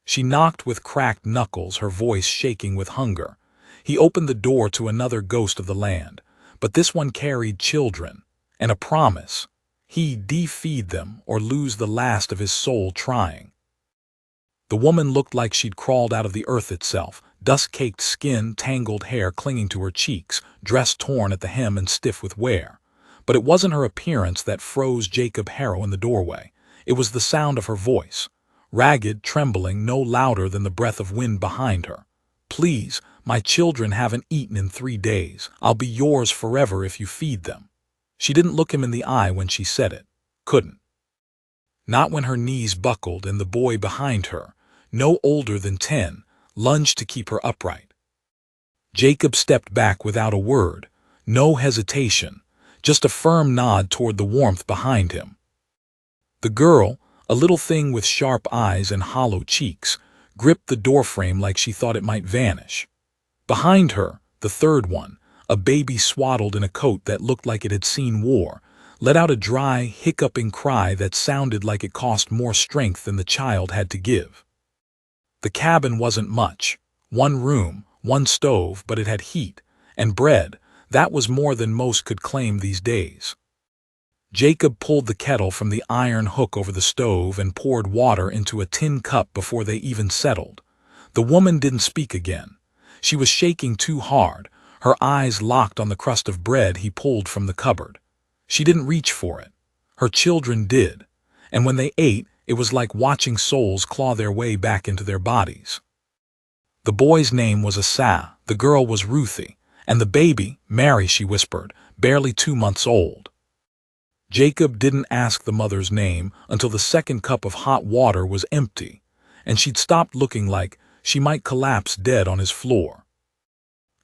She knocked with cracked knuckles, her voice shaking with hunger. He opened the door to another ghost of the land, but this one carried children, and a promise. He'd defeed them or lose the last of his soul trying. The woman looked like she'd crawled out of the earth itself, dust-caked skin, tangled hair clinging to her cheeks, dress torn at the hem and stiff with wear. But it wasn't her appearance that froze Jacob Harrow in the doorway. It was the sound of her voice, ragged, trembling, no louder than the breath of wind behind her. "Please, my children haven't eaten in 3 days. I'll be yours forever if you feed them." She didn't look him in the eye when she said it. Couldn't. Not when her knees buckled and the boy behind her, no older than 10, lunged to keep her upright. Jacob stepped back without a word, no hesitation, just a firm nod toward the warmth behind him. The girl, a little thing with sharp eyes and hollow cheeks, gripped the doorframe like she thought it might vanish. Behind her, the third one, a baby swaddled in a coat that looked like it had seen war, let out a dry, hiccuping cry that sounded like it cost more strength than the child had to give. The cabin wasn't much. 1 room, 1 stove, but it had heat, and bread. That was more than most could claim these days. Jacob pulled the kettle from the iron hook over the stove and poured water into a tin cup before they even settled. The woman didn't speak again. She was shaking too hard, her eyes locked on the crust of bread he pulled from the cupboard. She didn't reach for it. Her children did, and when they ate, it was like watching souls claw their way back into their bodies. The boy's name was Asa, the girl was Ruthie, and the baby, Mary, she whispered, barely 2 months old. Jacob didn't ask the mother's name until the second cup of hot water was empty, and she'd stopped looking like she might collapse dead on his floor.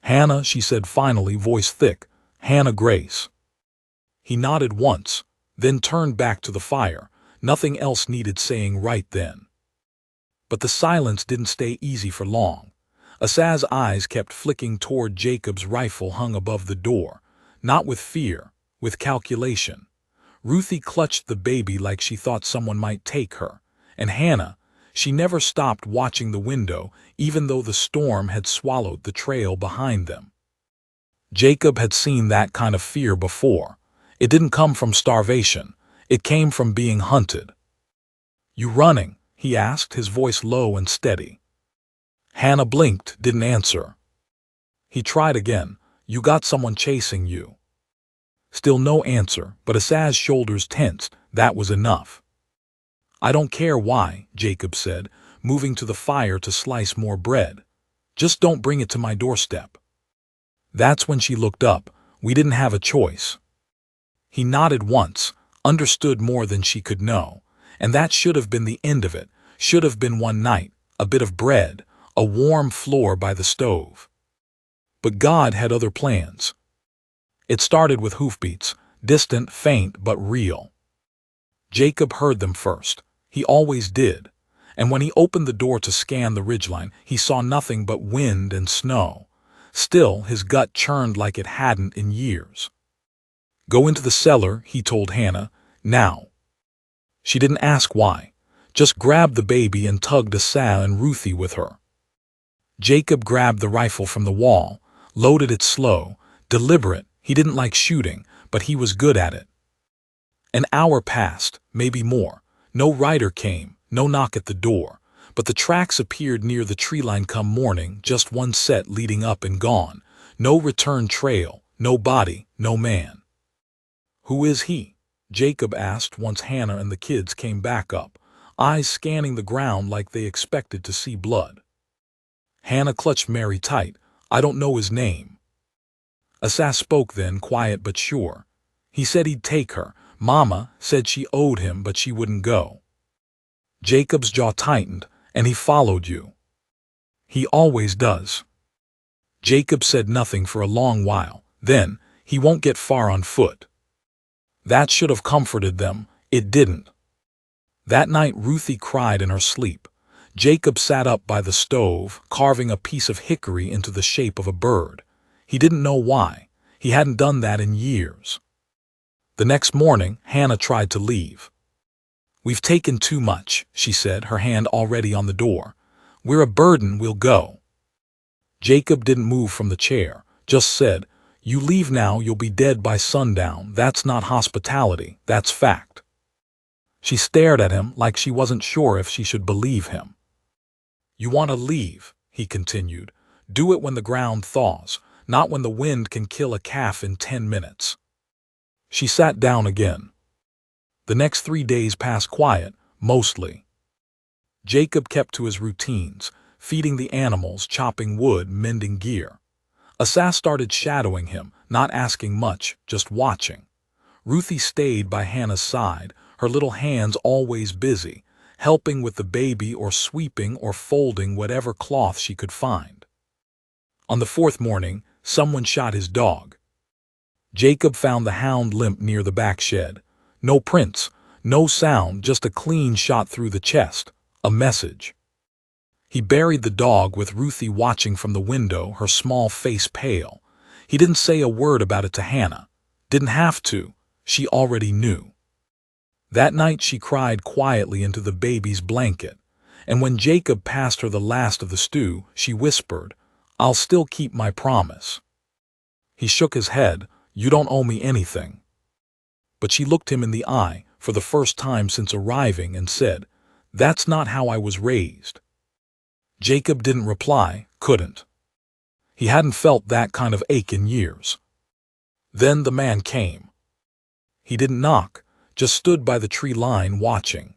"Hannah," she said finally, voice thick. "Hannah Grace." He nodded once, then turned back to the fire. Nothing else needed saying right then. But the silence didn't stay easy for long. Asa's eyes kept flicking toward Jacob's rifle hung above the door, not with fear, with calculation. Ruthie clutched the baby like she thought someone might take her, and Hannah, she never stopped watching the window, even though the storm had swallowed the trail behind them. Jacob had seen that kind of fear before. It didn't come from starvation. It came from being hunted. "You running?" he asked, his voice low and steady. Hannah blinked, didn't answer. He tried again. "You got someone chasing you." Still no answer, but Asa's shoulders tensed. That was enough. "I don't care why," Jacob said, moving to the fire to slice more bread. "Just don't bring it to my doorstep." That's when she looked up. "We didn't have a choice." He nodded once, understood more than she could know, and that should have been the end of it, should have been one night, a bit of bread, a warm floor by the stove. But God had other plans. It started with hoofbeats, distant, faint, but real. Jacob heard them first. He always did. And when he opened the door to scan the ridgeline, he saw nothing but wind and snow. Still, his gut churned like it hadn't in years. "Go into the cellar," he told Hannah, "now." She didn't ask why, just grabbed the baby and tugged Asa and Ruthie with her. Jacob grabbed the rifle from the wall, loaded it slow, deliberate. He didn't like shooting, but he was good at it. An hour passed, maybe more. No rider came, no knock at the door, but the tracks appeared near the tree line come morning, just one set leading up and gone. No return trail, no body, no man. "Who is he?" Jacob asked once Hannah and the kids came back up, eyes scanning the ground like they expected to see blood. Hannah clutched Mary tight. "I don't know his name." Asa spoke then, quiet but sure. He said he'd take her. Mama said she owed him, but she wouldn't go. Jacob's jaw tightened. "And he followed you." "He always does." Jacob said nothing for a long while. Then, "He won't get far on foot." That should have comforted them. It didn't. That night Ruthie cried in her sleep. Jacob sat up by the stove, carving a piece of hickory into the shape of a bird. He didn't know why. He hadn't done that in years. The next morning, Hannah tried to leave. "We've taken too much," she said, her hand already on the door. We're a burden, we'll go. Jacob didn't move from the chair, just said, "You leave now, you'll be dead by sundown. That's not hospitality, that's fact." She stared at him like she wasn't sure if she should believe him. "You want to leave," he continued. "Do it when the ground thaws, not when the wind can kill a calf in 10 minutes. She sat down again. The next 3 days passed quiet, mostly. Jacob kept to his routines, feeding the animals, chopping wood, mending gear. Asas started shadowing him, not asking much, just watching. Ruthie stayed by Hannah's side, her little hands always busy, helping with the baby or sweeping or folding whatever cloth she could find. On the 4th morning, someone shot his dog. Jacob found the hound limp near the back shed. No prints, no sound, just a clean shot through the chest, a message. He buried the dog with Ruthie watching from the window, her small face pale. He didn't say a word about it to Hannah. Didn't have to. She already knew. That night she cried quietly into the baby's blanket, and when Jacob passed her the last of the stew, she whispered, "I'll still keep my promise." He shook his head, "You don't owe me anything." But she looked him in the eye for the first time since arriving and said, "That's not how I was raised." Jacob didn't reply, couldn't. He hadn't felt that kind of ache in years. Then the man came. He didn't knock, just stood by the tree line watching.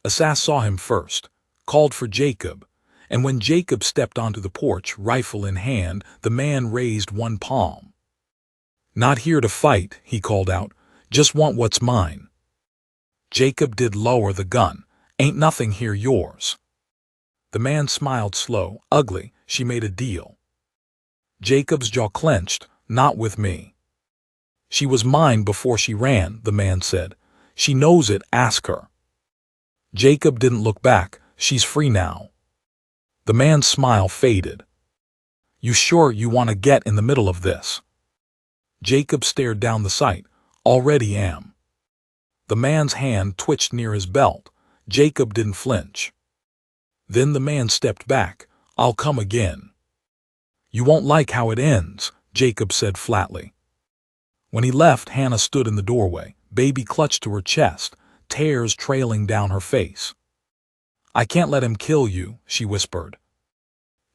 Asas saw him first, called for Jacob, and when Jacob stepped onto the porch, rifle in hand, the man raised one palm. "Not here to fight," he called out, "just want what's mine." Jacob did lower the gun. "Ain't nothing here yours." The man smiled slow, ugly. "She made a deal." Jacob's jaw clenched. "Not with me." "She was mine before she ran," the man said. "She knows it, ask her." Jacob didn't look back. "She's free now." The man's smile faded. "You sure you want to get in the middle of this?" Jacob stared down the sight. "Already am." The man's hand twitched near his belt. Jacob didn't flinch. Then the man stepped back. "I'll come again." "You won't like how it ends," Jacob said flatly. When he left, Hannah stood in the doorway, baby clutched to her chest, tears trailing down her face. "I can't let him kill you," she whispered.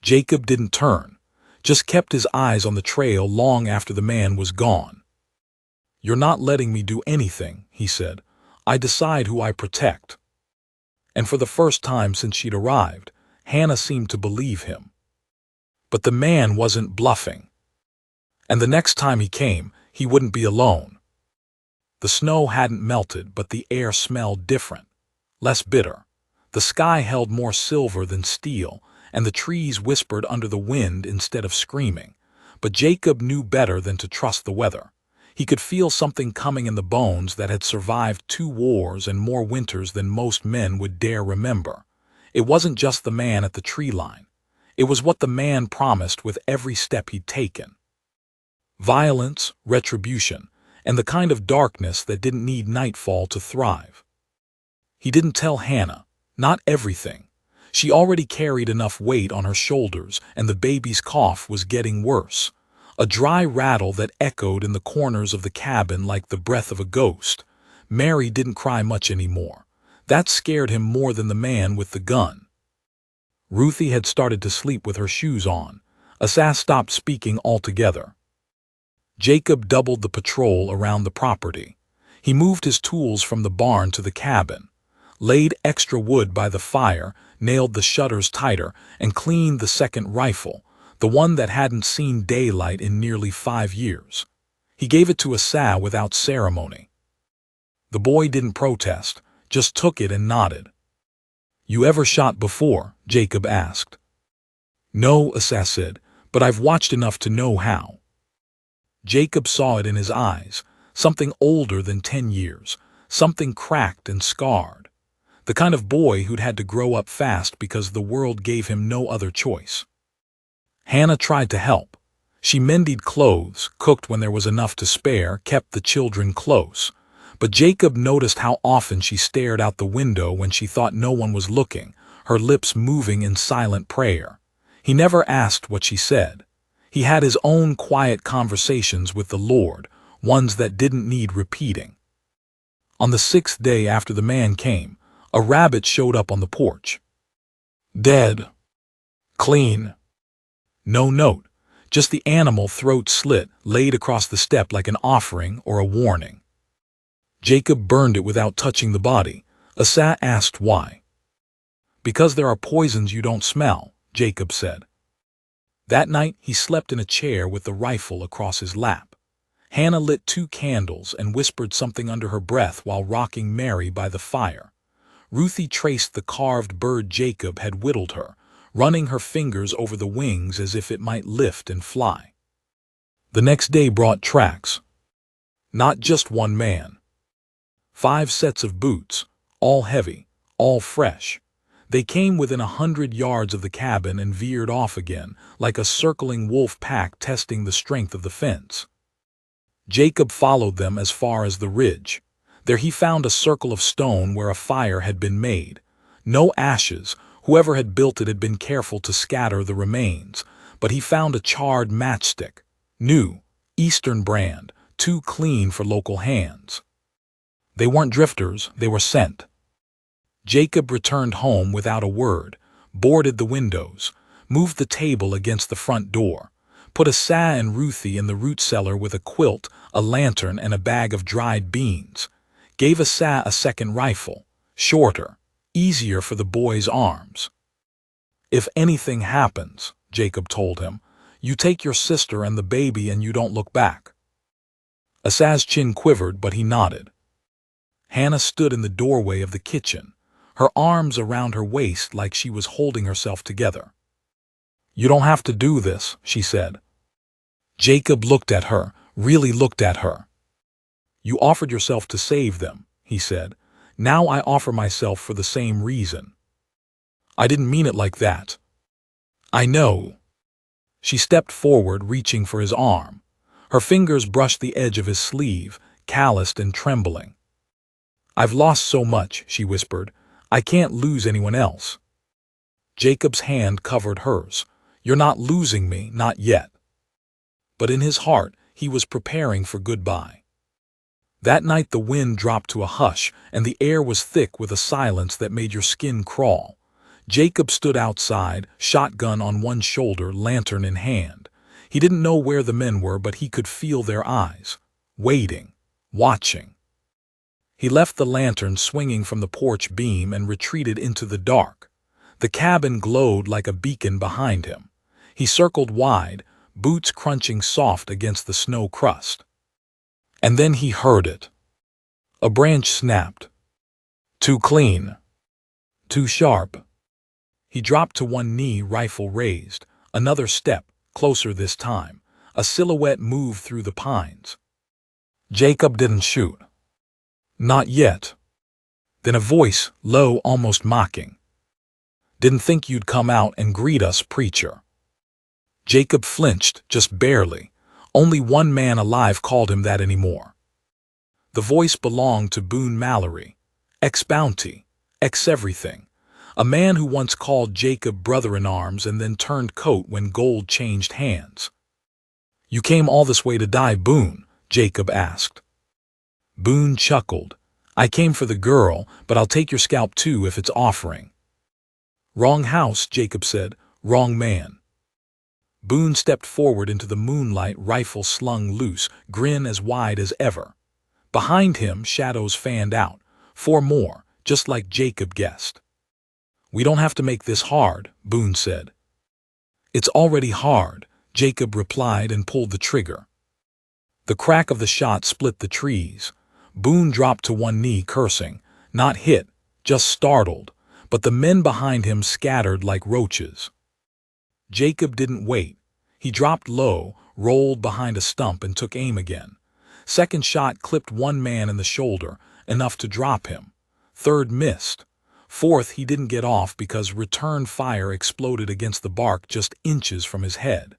Jacob didn't turn, just kept his eyes on the trail long after the man was gone. "You're not letting me do anything," he said. "I decide who I protect." And for the first time since she'd arrived, Hannah seemed to believe him. But the man wasn't bluffing. And the next time he came, he wouldn't be alone. The snow hadn't melted, but the air smelled different, less bitter. The sky held more silver than steel, and the trees whispered under the wind instead of screaming. But Jacob knew better than to trust the weather. He could feel something coming in the bones that had survived 2 wars and more winters than most men would dare remember. It wasn't just the man at the tree line. It was what the man promised with every step he'd taken. Violence, retribution, and the kind of darkness that didn't need nightfall to thrive. He didn't tell Hannah, not everything. She already carried enough weight on her shoulders, and the baby's cough was getting worse. A dry rattle that echoed in the corners of the cabin like the breath of a ghost. Mary didn't cry much anymore. That scared him more than the man with the gun. Ruthie had started to sleep with her shoes on. Asas stopped speaking altogether. Jacob doubled the patrol around the property. He moved his tools from the barn to the cabin, laid extra wood by the fire, nailed the shutters tighter, and cleaned the second rifle, the one that hadn't seen daylight in nearly 5 years. He gave it to Asas without ceremony. The boy didn't protest, just took it and nodded. "You ever shot before?" Jacob asked. "No," Asas said, "but I've watched enough to know how." Jacob saw it in his eyes, something older than 10 years, something cracked and scarred. The kind of boy who'd had to grow up fast because the world gave him no other choice. Hannah tried to help. She mended clothes, cooked when there was enough to spare, kept the children close. But Jacob noticed how often she stared out the window when she thought no one was looking, her lips moving in silent prayer. He never asked what she said. He had his own quiet conversations with the Lord, ones that didn't need repeating. On the 6th day after the man came, a rabbit showed up on the porch. Dead. Clean. No note, just the animal throat slit laid across the step like an offering or a warning. Jacob burned it without touching the body. Asa asked why. Because there are poisons you don't smell, Jacob said. That night he slept in a chair with the rifle across his lap. Hannah lit 2 candles and whispered something under her breath while rocking Mary by the fire. Ruthie traced the carved bird Jacob had whittled her, running her fingers over the wings as if it might lift and fly. The next day brought tracks. Not just one man. 5 sets of boots, all heavy, all fresh. They came within 100 yards of the cabin and veered off again, like a circling wolf pack testing the strength of the fence. Jacob followed them as far as the ridge. There he found a circle of stone where a fire had been made. No ashes, whoever had built it had been careful to scatter the remains, but he found a charred matchstick. New, Eastern brand, too clean for local hands. They weren't drifters, they were sent. Jacob returned home without a word, boarded the windows, moved the table against the front door, put Asa and Ruthie in the root cellar with a quilt, a lantern, and a bag of dried beans, gave Asa a second rifle, shorter, easier for the boy's arms. If anything happens, Jacob told him, you take your sister and the baby and you don't look back. Asa's chin quivered, but he nodded. Hannah stood in the doorway of the kitchen, her arms around her waist like she was holding herself together. You don't have to do this, she said. Jacob looked at her, really looked at her. You offered yourself to save them, he said. Now I offer myself for the same reason. I didn't mean it like that. I know. She stepped forward, reaching for his arm. Her fingers brushed the edge of his sleeve, calloused and trembling. I've lost so much, she whispered. I can't lose anyone else. Jacob's hand covered hers. You're not losing me, not yet. But in his heart, he was preparing for goodbye. That night the wind dropped to a hush, and the air was thick with a silence that made your skin crawl. Jacob stood outside, shotgun on one shoulder, lantern in hand. He didn't know where the men were, but he could feel their eyes, waiting, watching. He left the lantern swinging from the porch beam and retreated into the dark. The cabin glowed like a beacon behind him. He circled wide, boots crunching soft against the snow crust. And then he heard it. A branch snapped. Too clean. Too sharp. He dropped to one knee, rifle raised. Another step, closer this time. A silhouette moved through the pines. Jacob didn't shoot. Not yet. Then a voice, low, almost mocking. Didn't think you'd come out and greet us, preacher. Jacob flinched, just barely. Only one man alive called him that anymore. The voice belonged to Boone Mallory, ex-bounty, ex-everything. A man who once called Jacob brother-in-arms and then turned coat when gold changed hands. You came all this way to die, Boone? Jacob asked. Boone chuckled. I came for the girl, but I'll take your scalp too if it's offering. Wrong house, Jacob said. Wrong man. Boone stepped forward into the moonlight, rifle slung loose, grin as wide as ever. Behind him, shadows fanned out. 4 more, just like Jacob guessed. We don't have to make this hard, Boone said. It's already hard, Jacob replied and pulled the trigger. The crack of the shot split the trees. Boone dropped to one knee, cursing. Not hit, just startled, but the men behind him scattered like roaches. Jacob didn't wait. He dropped low, rolled behind a stump, and took aim again. Second shot clipped one man in the shoulder, enough to drop him. Third missed. Fourth, he didn't get off because return fire exploded against the bark just inches from his head.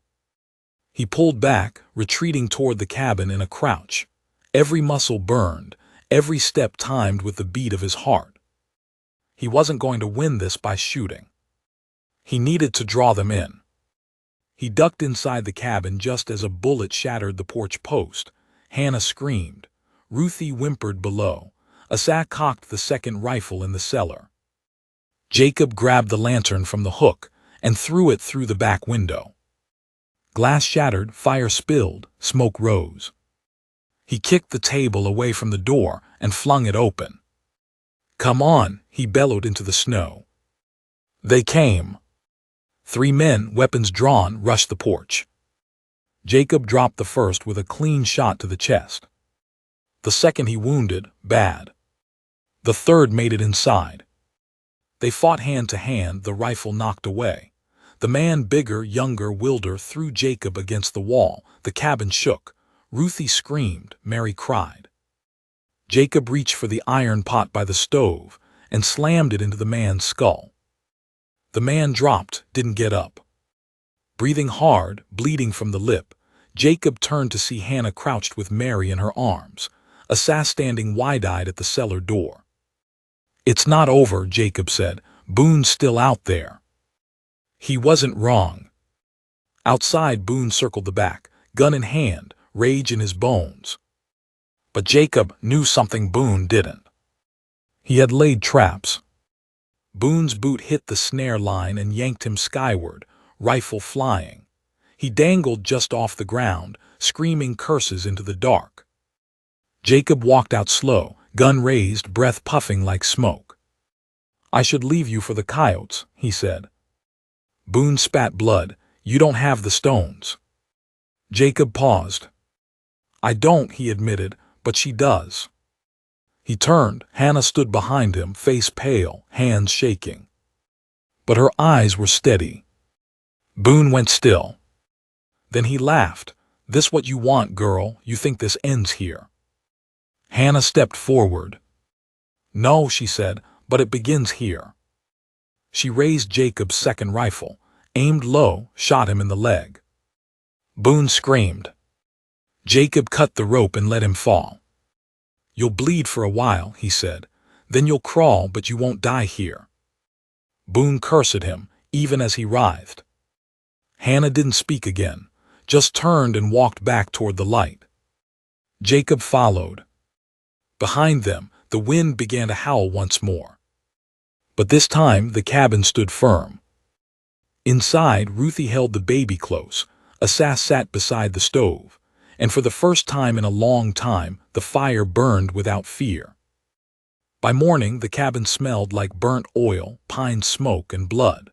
He pulled back, retreating toward the cabin in a crouch. Every muscle burned, every step timed with the beat of his heart. He wasn't going to win this by shooting. He needed to draw them in. He ducked inside the cabin just as a bullet shattered the porch post. Hannah screamed. Ruthie whimpered below. Asa cocked the second rifle in the cellar. Jacob grabbed the lantern from the hook and threw it through the back window. Glass shattered, fire spilled, smoke rose. He kicked the table away from the door and flung it open. "Come on," he bellowed into the snow. They came. 3 men, weapons drawn, rushed the porch. Jacob dropped the first with a clean shot to the chest. The second he wounded, bad. The third made it inside. They fought hand to hand, the rifle knocked away. The man, bigger, younger, wilder, threw Jacob against the wall. The cabin shook. Ruthie screamed. Mary cried. Jacob reached for the iron pot by the stove and slammed it into the man's skull. The man dropped, didn't get up. Breathing hard, bleeding from the lip, Jacob turned to see Hannah crouched with Mary in her arms, Asa standing wide-eyed at the cellar door. "It's not over," Jacob said. "Boone's still out there." He wasn't wrong. Outside, Boone circled the back, gun in hand, rage in his bones. But Jacob knew something Boone didn't. He had laid traps. Boone's boot hit the snare line and yanked him skyward, rifle flying. He dangled just off the ground, screaming curses into the dark. Jacob walked out slow, gun raised, breath puffing like smoke. "I should leave you for the coyotes," he said. Boone spat blood. "You don't have the stones." Jacob paused. "I don't," he admitted, "but she does." He turned. Hannah stood behind him, face pale, hands shaking. But her eyes were steady. Boone went still. Then he laughed. "This what you want, girl? You think this ends here?" Hannah stepped forward. "No," she said, "but it begins here." She raised Jacob's second rifle, aimed low, shot him in the leg. Boone screamed. Jacob cut the rope and let him fall. "You'll bleed for a while," he said. "Then you'll crawl, but you won't die here." Boone cursed him, even as he writhed. Hannah didn't speak again, just turned and walked back toward the light. Jacob followed. Behind them, the wind began to howl once more. But this time, the cabin stood firm. Inside, Ruthie held the baby close. Asa sat beside the stove, and for the first time in a long time, the fire burned without fear. By morning, the cabin smelled like burnt oil, pine smoke, and blood.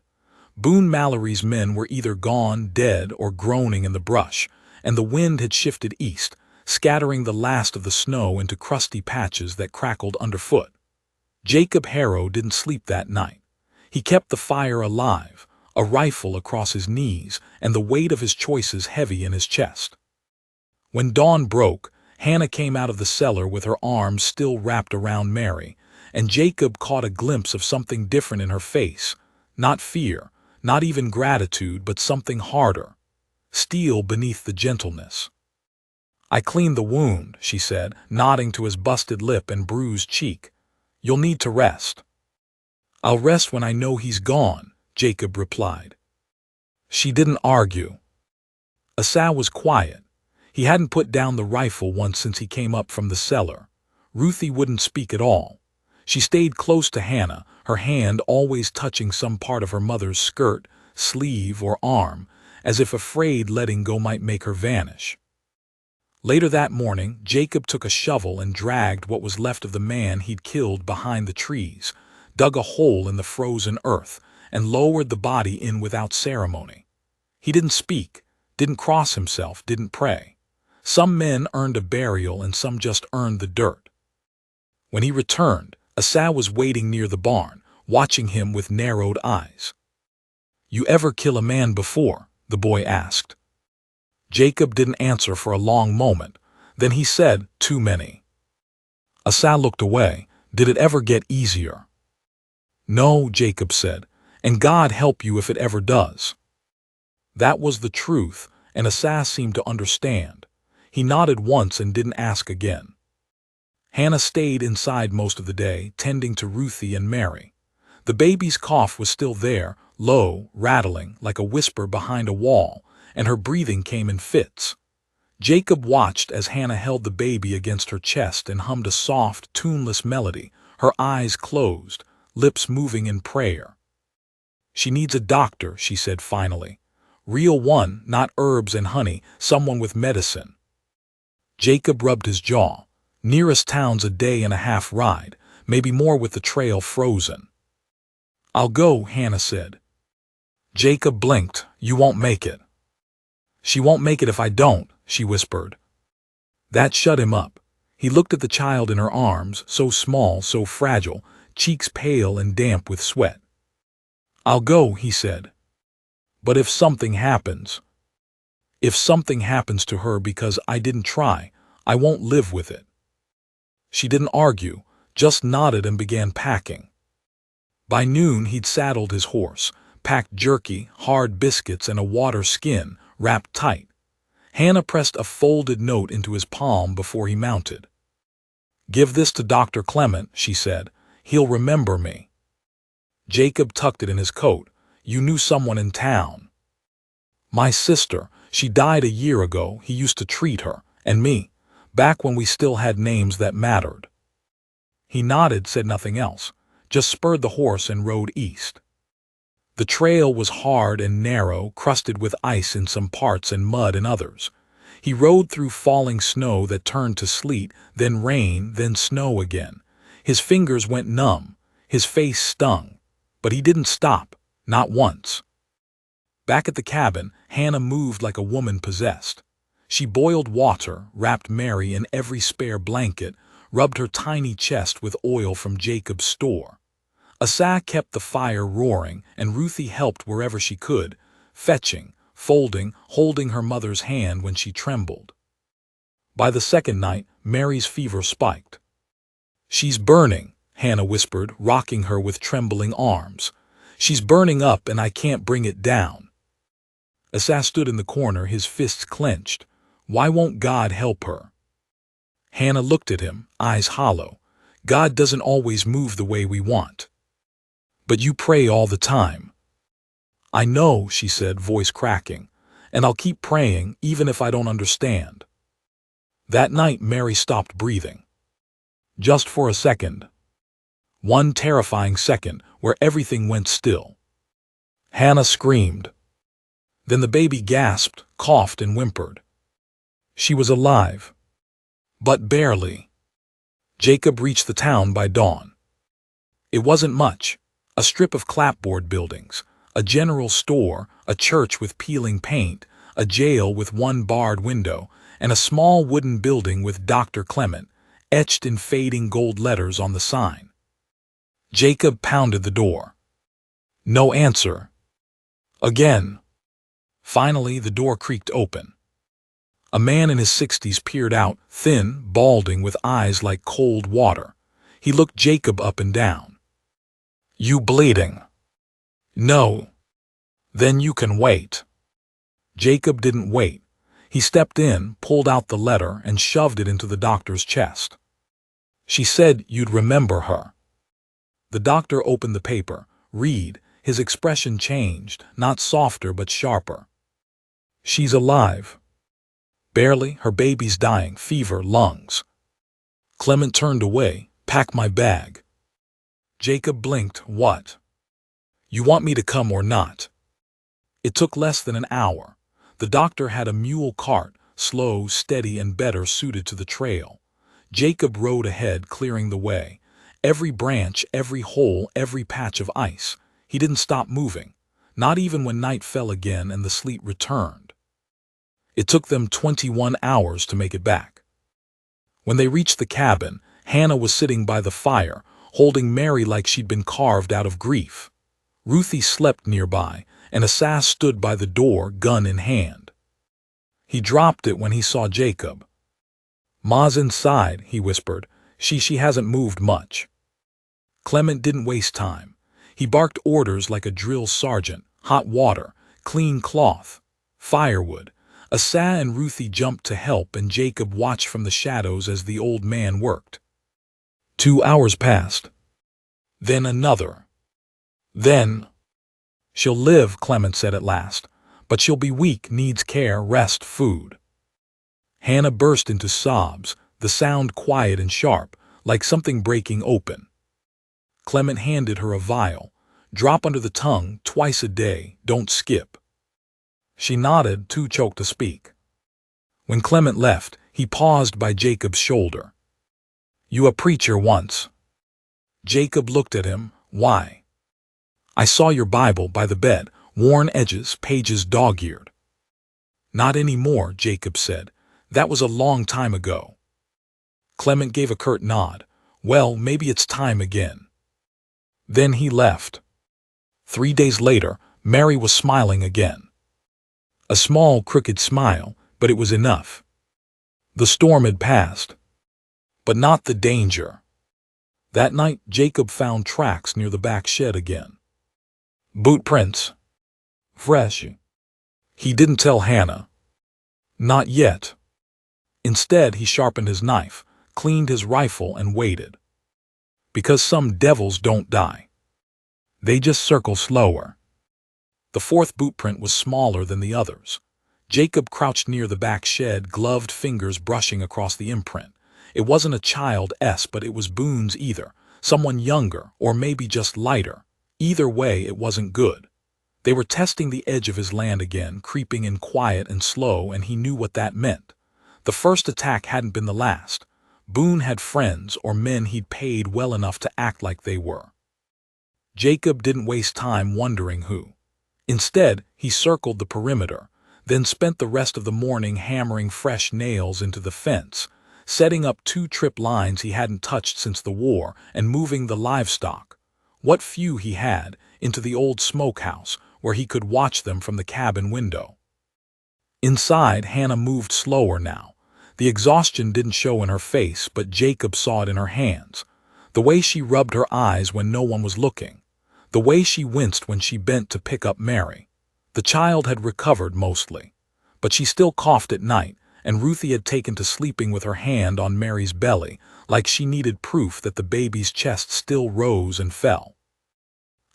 Boone Mallory's men were either gone, dead, or groaning in the brush, and the wind had shifted east, scattering the last of the snow into crusty patches that crackled underfoot. Jacob Harrow didn't sleep that night. He kept the fire alive, a rifle across his knees, and the weight of his choices heavy in his chest. When dawn broke, Hannah came out of the cellar with her arms still wrapped around Mary, and Jacob caught a glimpse of something different in her face. Not fear, not even gratitude, but something harder. Steel beneath the gentleness. "I cleaned the wound," she said, nodding to his busted lip and bruised cheek. "You'll need to rest." "I'll rest when I know he's gone," Jacob replied. She didn't argue. Asa was quiet. He hadn't put down the rifle once since he came up from the cellar. Ruthie wouldn't speak at all. She stayed close to Hannah, her hand always touching some part of her mother's skirt, sleeve, or arm, as if afraid letting go might make her vanish. Later that morning, Jacob took a shovel and dragged what was left of the man he'd killed behind the trees, dug a hole in the frozen earth, and lowered the body in without ceremony. He didn't speak, didn't cross himself, didn't pray. Some men earned a burial and some just earned the dirt. When he returned, Asa was waiting near the barn, watching him with narrowed eyes. "You ever kill a man before?" the boy asked. Jacob didn't answer for a long moment. Then he said, "Too many." Asa looked away. "Did it ever get easier?" "No," Jacob said, "and God help you if it ever does." That was the truth, and Asa seemed to understand. He nodded once and didn't ask again. Hannah stayed inside most of the day, tending to Ruthie and Mary. The baby's cough was still there, low, rattling, like a whisper behind a wall, and her breathing came in fits. Jacob watched as Hannah held the baby against her chest and hummed a soft, tuneless melody, her eyes closed, lips moving in prayer. "She needs a doctor," she said finally. "Real one, not herbs and honey, someone with medicine." Jacob rubbed his jaw. Nearest town's a day-and-a-half ride, maybe more with the trail frozen. "I'll go," Hannah said. Jacob blinked. "You won't make it." "She won't make it if I don't," she whispered. That shut him up. He looked at the child in her arms, so small, so fragile, cheeks pale and damp with sweat. "I'll go," he said. "But if something happens? If something happens to her because I didn't try, I won't live with it." She didn't argue, just nodded and began packing. By noon he'd saddled his horse, packed jerky, hard biscuits, and a water skin, wrapped tight. Hannah pressed a folded note into his palm before he mounted. "Give this to Dr. Clement," she said. "He'll remember me." Jacob tucked it in his coat. "You knew someone in town." "My sister. She died a year ago. He used to treat her, and me, back when we still had names that mattered." He nodded, said nothing else, just spurred the horse and rode east. The trail was hard and narrow, crusted with ice in some parts and mud in others. He rode through falling snow that turned to sleet, then rain, then snow again. His fingers went numb, his face stung, but he didn't stop, not once. Back at the cabin, Hannah moved like a woman possessed. She boiled water, wrapped Mary in every spare blanket, rubbed her tiny chest with oil from Jacob's store. Asa kept the fire roaring, and Ruthie helped wherever she could, fetching, folding, holding her mother's hand when she trembled. By the second night, Mary's fever spiked. "She's burning," Hannah whispered, rocking her with trembling arms. "She's burning up and I can't bring it down." Asa stood in the corner, his fists clenched. "Why won't God help her?" Hannah looked at him, eyes hollow. "God doesn't always move the way we want." "But you pray all the time." "I know," she said, voice cracking, "and I'll keep praying even if I don't understand." That night Mary stopped breathing. Just for a second. One terrifying second where everything went still. Hannah screamed. Then the baby gasped, coughed, and whimpered. She was alive. But barely. Jacob reached the town by dawn. It wasn't much. A strip of clapboard buildings, a general store, a church with peeling paint, a jail with one barred window, and a small wooden building with Dr. Clement, etched in fading gold letters on the sign. Jacob pounded the door. No answer. Again. Finally, the door creaked open. A man in his 60s peered out, thin, balding, with eyes like cold water. He looked Jacob up and down. "You bleeding?" "No." "Then you can wait." Jacob didn't wait. He stepped in, pulled out the letter, and shoved it into the doctor's chest. "She said you'd remember her." The doctor opened the paper. Read. His expression changed, not softer but sharper. "She's alive." "Barely. Her baby's dying. Fever, lungs." Clement turned away. "Pack my bag." Jacob blinked. "What?" "You want me to come or not?" It took less than an hour. The doctor had a mule cart, slow, steady, and better suited to the trail. Jacob rode ahead, clearing the way. Every branch, every hole, every patch of ice. He didn't stop moving, not even when night fell again and the sleet returned. It took them 21 hours to make it back. When they reached the cabin, Hannah was sitting by the fire, holding Mary like she'd been carved out of grief. Ruthie slept nearby, and Asa stood by the door, gun in hand. He dropped it when he saw Jacob. "Ma's inside," he whispered. She hasn't moved much." Clement didn't waste time. He barked orders like a drill sergeant: hot water, clean cloth, firewood. Asa and Ruthie jumped to help, and Jacob watched from the shadows as the old man worked. 2 hours passed. Then another. Then, she'll live, Clement said at last, but she'll be weak, needs care, rest, food. Hannah burst into sobs, the sound quiet and sharp, like something breaking open. Clement handed her a vial. Drop under the tongue, twice a day, don't skip. She nodded, too choked to speak. When Clement left, he paused by Jacob's shoulder. You a preacher once. Jacob looked at him. Why? I saw your Bible by the bed, worn edges, pages dog-eared. Not anymore, Jacob said. That was a long time ago. Clement gave a curt nod. Well, maybe it's time again. Then he left. 3 days later, Mary was smiling again. A small, crooked smile, but it was enough. The storm had passed. But not the danger. That night, Jacob found tracks near the back shed again. Boot prints. Fresh. He didn't tell Hannah. Not yet. Instead, he sharpened his knife, cleaned his rifle, and waited. Because some devils don't die. They just circle slower. The fourth boot print was smaller than the others. Jacob crouched near the back shed, gloved fingers brushing across the imprint. It wasn't a child's, but it was Boone's either, someone younger, or maybe just lighter. Either way, it wasn't good. They were testing the edge of his land again, creeping in quiet and slow, and he knew what that meant. The first attack hadn't been the last. Boone had friends or men he'd paid well enough to act like they were. Jacob didn't waste time wondering who. Instead, he circled the perimeter, then spent the rest of the morning hammering fresh nails into the fence, setting up 2 trip lines he hadn't touched since the war, and moving the livestock, what few he had, into the old smokehouse, where he could watch them from the cabin window. Inside, Hannah moved slower now. The exhaustion didn't show in her face, but Jacob saw it in her hands. The way she rubbed her eyes when no one was looking. The way she winced when she bent to pick up Mary. The child had recovered mostly, but she still coughed at night, and Ruthie had taken to sleeping with her hand on Mary's belly, like she needed proof that the baby's chest still rose and fell.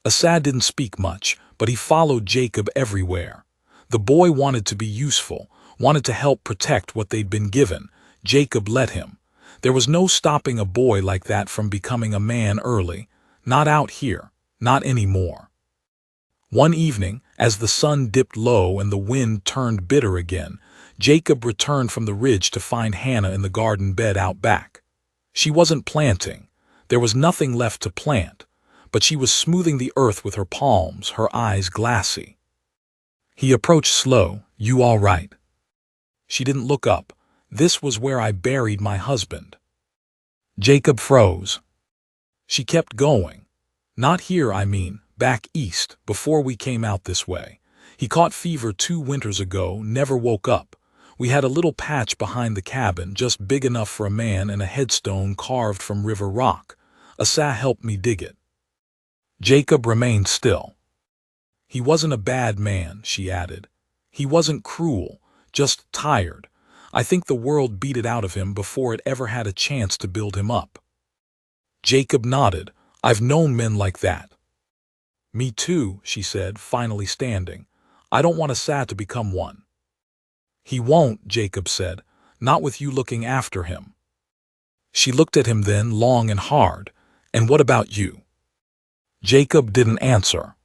Asad didn't speak much, but he followed Jacob everywhere. The boy wanted to be useful, wanted to help protect what they'd been given. Jacob let him. There was no stopping a boy like that from becoming a man early. Not out here, not anymore. One evening, as the sun dipped low and the wind turned bitter again, Jacob returned from the ridge to find Hannah in the garden bed out back. She wasn't planting. There was nothing left to plant, but she was smoothing the earth with her palms, her eyes glassy. He approached slow. You all right? She didn't look up. This was where I buried my husband. Jacob froze. She kept going. Not here, I mean, back east, before we came out this way. He caught fever 2 winters ago, never woke up. We had a little patch behind the cabin, just big enough for a man, and a headstone carved from river rock. Asa helped me dig it. Jacob remained still. He wasn't a bad man, she added. He wasn't cruel, just tired. I think the world beat it out of him before it ever had a chance to build him up. Jacob nodded. I've known men like that. Me too, she said, finally standing. I don't want Asa to become one. He won't, Jacob said, not with you looking after him. She looked at him then, long and hard. And what about you? Jacob didn't answer.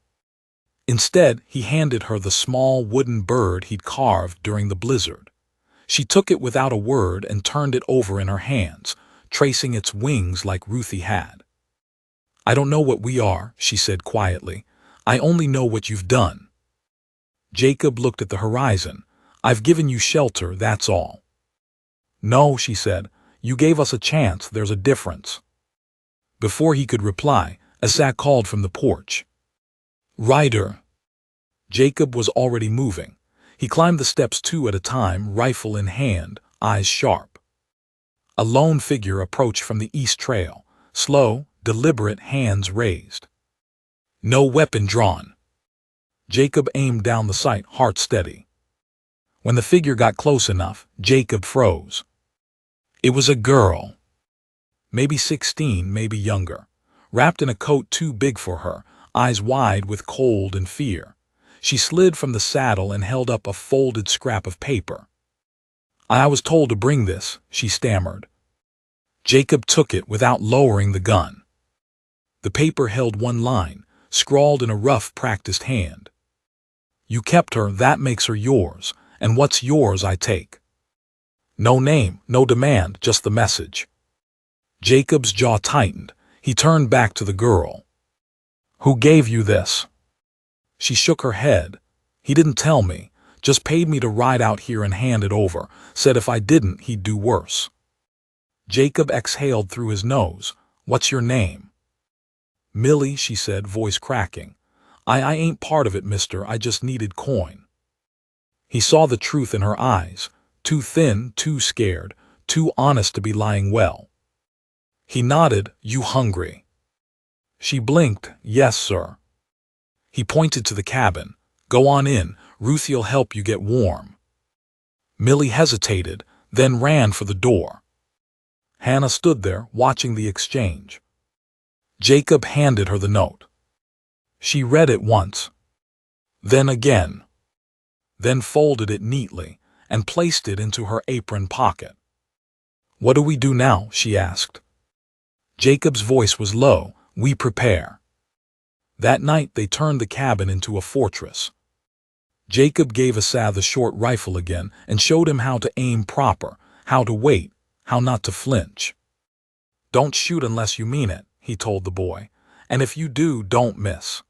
Instead, he handed her the small wooden bird he'd carved during the blizzard. She took it without a word and turned it over in her hands, tracing its wings like Ruthie had. I don't know what we are, she said quietly. I only know what you've done. Jacob looked at the horizon. I've given you shelter, that's all. No, she said. You gave us a chance, there's a difference. Before he could reply, Asa called from the porch. Ryder. Jacob was already moving. He climbed the steps 2 at a time, rifle in hand, eyes sharp. A lone figure approached from the east trail, slow, deliberate, hands raised. No weapon drawn. Jacob aimed down the sight, heart steady. When the figure got close enough, Jacob froze. It was a girl. Maybe 16, maybe younger. Wrapped in a coat too big for her, eyes wide with cold and fear. She slid from the saddle and held up a folded scrap of paper. "I was told to bring this," she stammered. Jacob took it without lowering the gun. The paper held one line, scrawled in a rough, practiced hand. "You kept her, that makes her yours, and what's yours I take." No name, no demand, just the message. Jacob's jaw tightened. He turned back to the girl. "Who gave you this?" She shook her head. "He didn't tell me, just paid me to ride out here and hand it over, said if I didn't he'd do worse." Jacob exhaled through his nose. "What's your name?" "Millie," she said, voice cracking. I ain't part of it, mister, I just needed coin." He saw the truth in her eyes, too thin, too scared, too honest to be lying well. He nodded. "You hungry?" She blinked. "Yes, sir." He pointed to the cabin. "Go on in, Ruthie'll help you get warm." Millie hesitated, then ran for the door. Hannah stood there, watching the exchange. Jacob handed her the note. She read it once, then again, then folded it neatly and placed it into her apron pocket. "What do we do now?" she asked. Jacob's voice was low. "We prepare." That night they turned the cabin into a fortress. Jacob gave Asad the short rifle again and showed him how to aim proper, how to wait, how not to flinch. "Don't shoot unless you mean it," he told the boy, "and if you do, don't miss."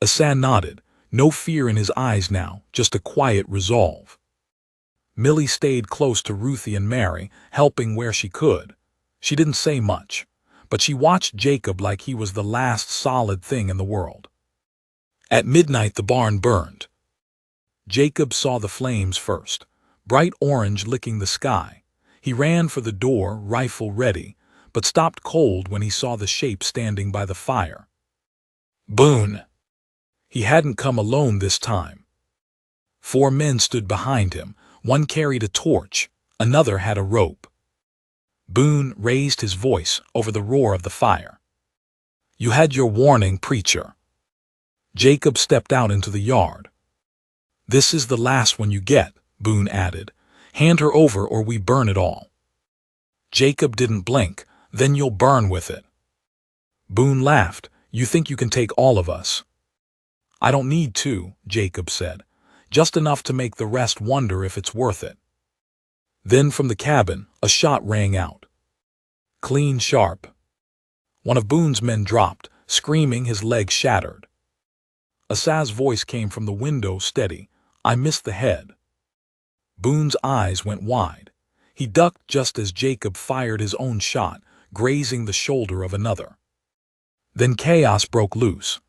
Asad nodded, no fear in his eyes now, just a quiet resolve. Millie stayed close to Ruthie and Mary, helping where she could. She didn't say much, but she watched Jacob like he was the last solid thing in the world. At midnight the barn burned. Jacob saw the flames first, bright orange licking the sky. He ran for the door, rifle ready, but stopped cold when he saw the shape standing by the fire. Boone! He hadn't come alone this time. 4 men stood behind him. One carried a torch, another had a rope. Boone raised his voice over the roar of the fire. "You had your warning, preacher." Jacob stepped out into the yard. "This is the last one you get," Boone added. "Hand her over or we burn it all." Jacob didn't blink. "Then you'll burn with it." Boone laughed. "You think you can take all of us?" "I don't need to," Jacob said. "Just enough to make the rest wonder if it's worth it." Then from the cabin, a shot rang out. Clean, sharp. One of Boone's men dropped, screaming, his leg shattered. Asad's voice came from the window, steady. "I missed the head." Boone's eyes went wide. He ducked just as Jacob fired his own shot, grazing the shoulder of another. Then chaos broke loose.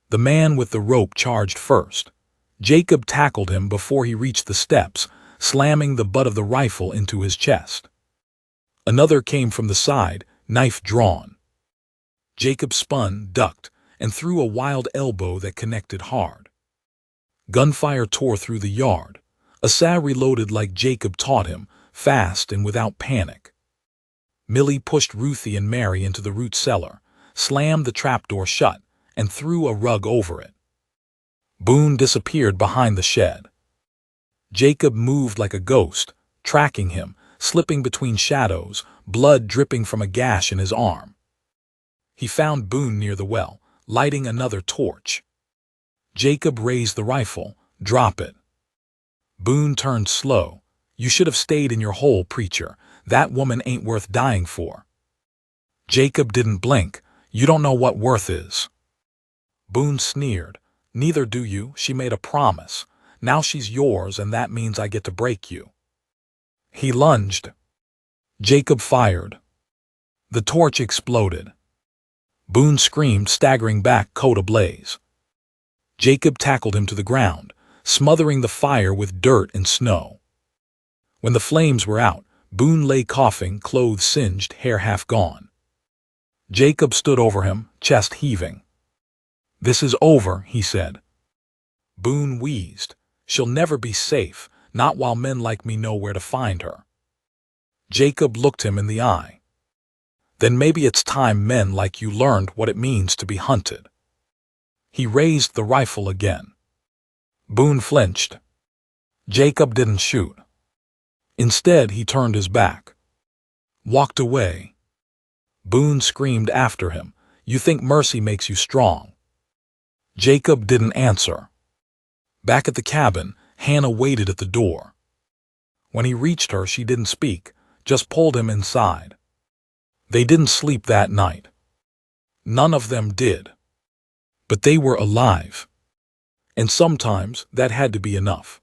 The man with the rope charged first. Jacob tackled him before he reached the steps, slamming the butt of the rifle into his chest. Another came from the side, knife drawn. Jacob spun, ducked, and threw a wild elbow that connected hard. Gunfire tore through the yard. Asad reloaded like Jacob taught him, fast and without panic. Millie pushed Ruthie and Mary into the root cellar, slammed the trapdoor shut, and threw a rug over it. Boone disappeared behind the shed. Jacob moved like a ghost, tracking him, slipping between shadows, blood dripping from a gash in his arm. He found Boone near the well, lighting another torch. Jacob raised the rifle. "Drop it." Boone turned slow. "You should have stayed in your hole, preacher. That woman ain't worth dying for." Jacob didn't blink. "You don't know what worth is." Boone sneered. "Neither do you. She made a promise. Now she's yours, and that means I get to break you." He lunged. Jacob fired. The torch exploded. Boone screamed, staggering back, coat ablaze. Jacob tackled him to the ground, smothering the fire with dirt and snow. When the flames were out, Boone lay coughing, clothes singed, hair half gone. Jacob stood over him, chest heaving. "This is over," he said. Boone wheezed. "She'll never be safe, not while men like me know where to find her." Jacob looked him in the eye. "Then maybe it's time men like you learned what it means to be hunted." He raised the rifle again. Boone flinched. Jacob didn't shoot. Instead, he turned his back. Walked away. Boone screamed after him, "You think mercy makes you strong?" Jacob didn't answer. Back at the cabin, Hannah waited at the door. When he reached her, she didn't speak, just pulled him inside. They didn't sleep that night. None of them did. But they were alive. And sometimes that had to be enough.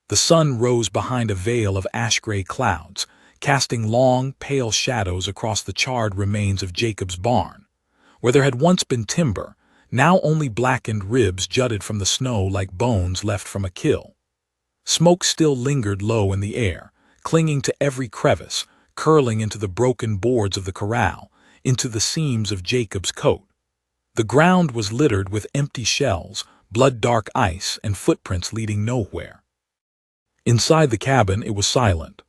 The sun rose behind a veil of ash-gray clouds, casting long, pale shadows across the charred remains of Jacob's barn. Where there had once been timber, now only blackened ribs jutted from the snow like bones left from a kill. Smoke still lingered low in the air, clinging to every crevice, curling into the broken boards of the corral, into the seams of Jacob's coat. The ground was littered with empty shells, blood-dark ice, and footprints leading nowhere. Inside the cabin, it was silent.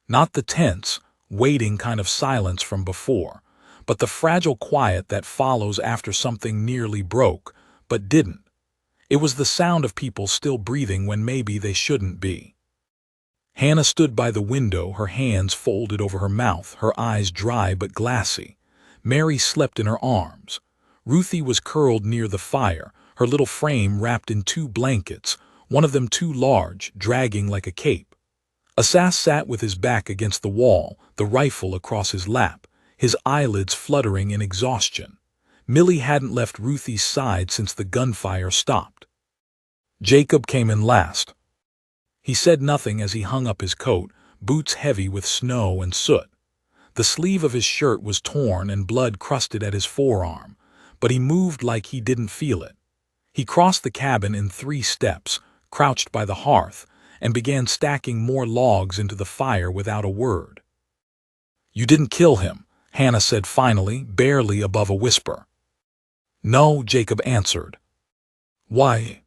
Not the tense, waiting kind of silence from before, but the fragile quiet that follows after something nearly broke, but didn't. It was the sound of people still breathing when maybe they shouldn't be. Hannah stood by the window, her hands folded over her mouth, her eyes dry but glassy. Mary slept in her arms. Ruthie was curled near the fire, her little frame wrapped in 2 blankets, one of them too large, dragging like a cape. Asas sat with his back against the wall, the rifle across his lap, his eyelids fluttering in exhaustion. Millie hadn't left Ruthie's side since the gunfire stopped. Jacob came in last. He said nothing as he hung up his coat, boots heavy with snow and soot. The sleeve of his shirt was torn and blood crusted at his forearm, but he moved like he didn't feel it. He crossed the cabin in 3 steps, crouched by the hearth, and began stacking more logs into the fire without a word. "You didn't kill him," Hannah said finally, barely above a whisper. "No," Jacob answered. "Why?"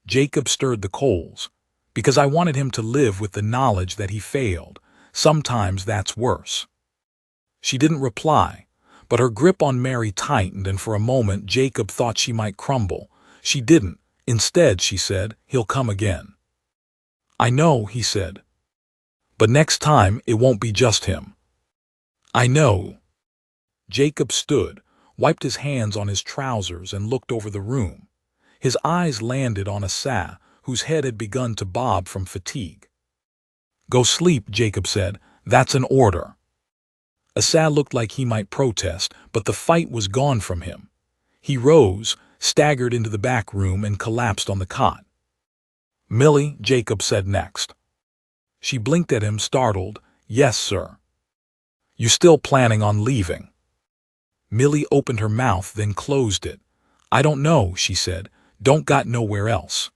Jacob stirred the coals. "Because I wanted him to live with the knowledge that he failed. Sometimes that's worse." She didn't reply, but her grip on Mary tightened, and for a moment Jacob thought she might crumble. She didn't. Instead, she said, "He'll come again." "I know," he said. "But next time it won't be just him." "I know." Jacob stood, wiped his hands on his trousers, and looked over the room. His eyes landed on Asas, whose head had begun to bob from fatigue. "Go sleep," Jacob said. "That's an order." Asas looked like he might protest, but the fight was gone from him. He rose, staggered into the back room, and collapsed on the cot. "Millie," Jacob said next. She blinked at him, startled. "Yes, sir." "You still planning on leaving?" Millie opened her mouth, then closed it. "I don't know," she said. "Don't got nowhere else."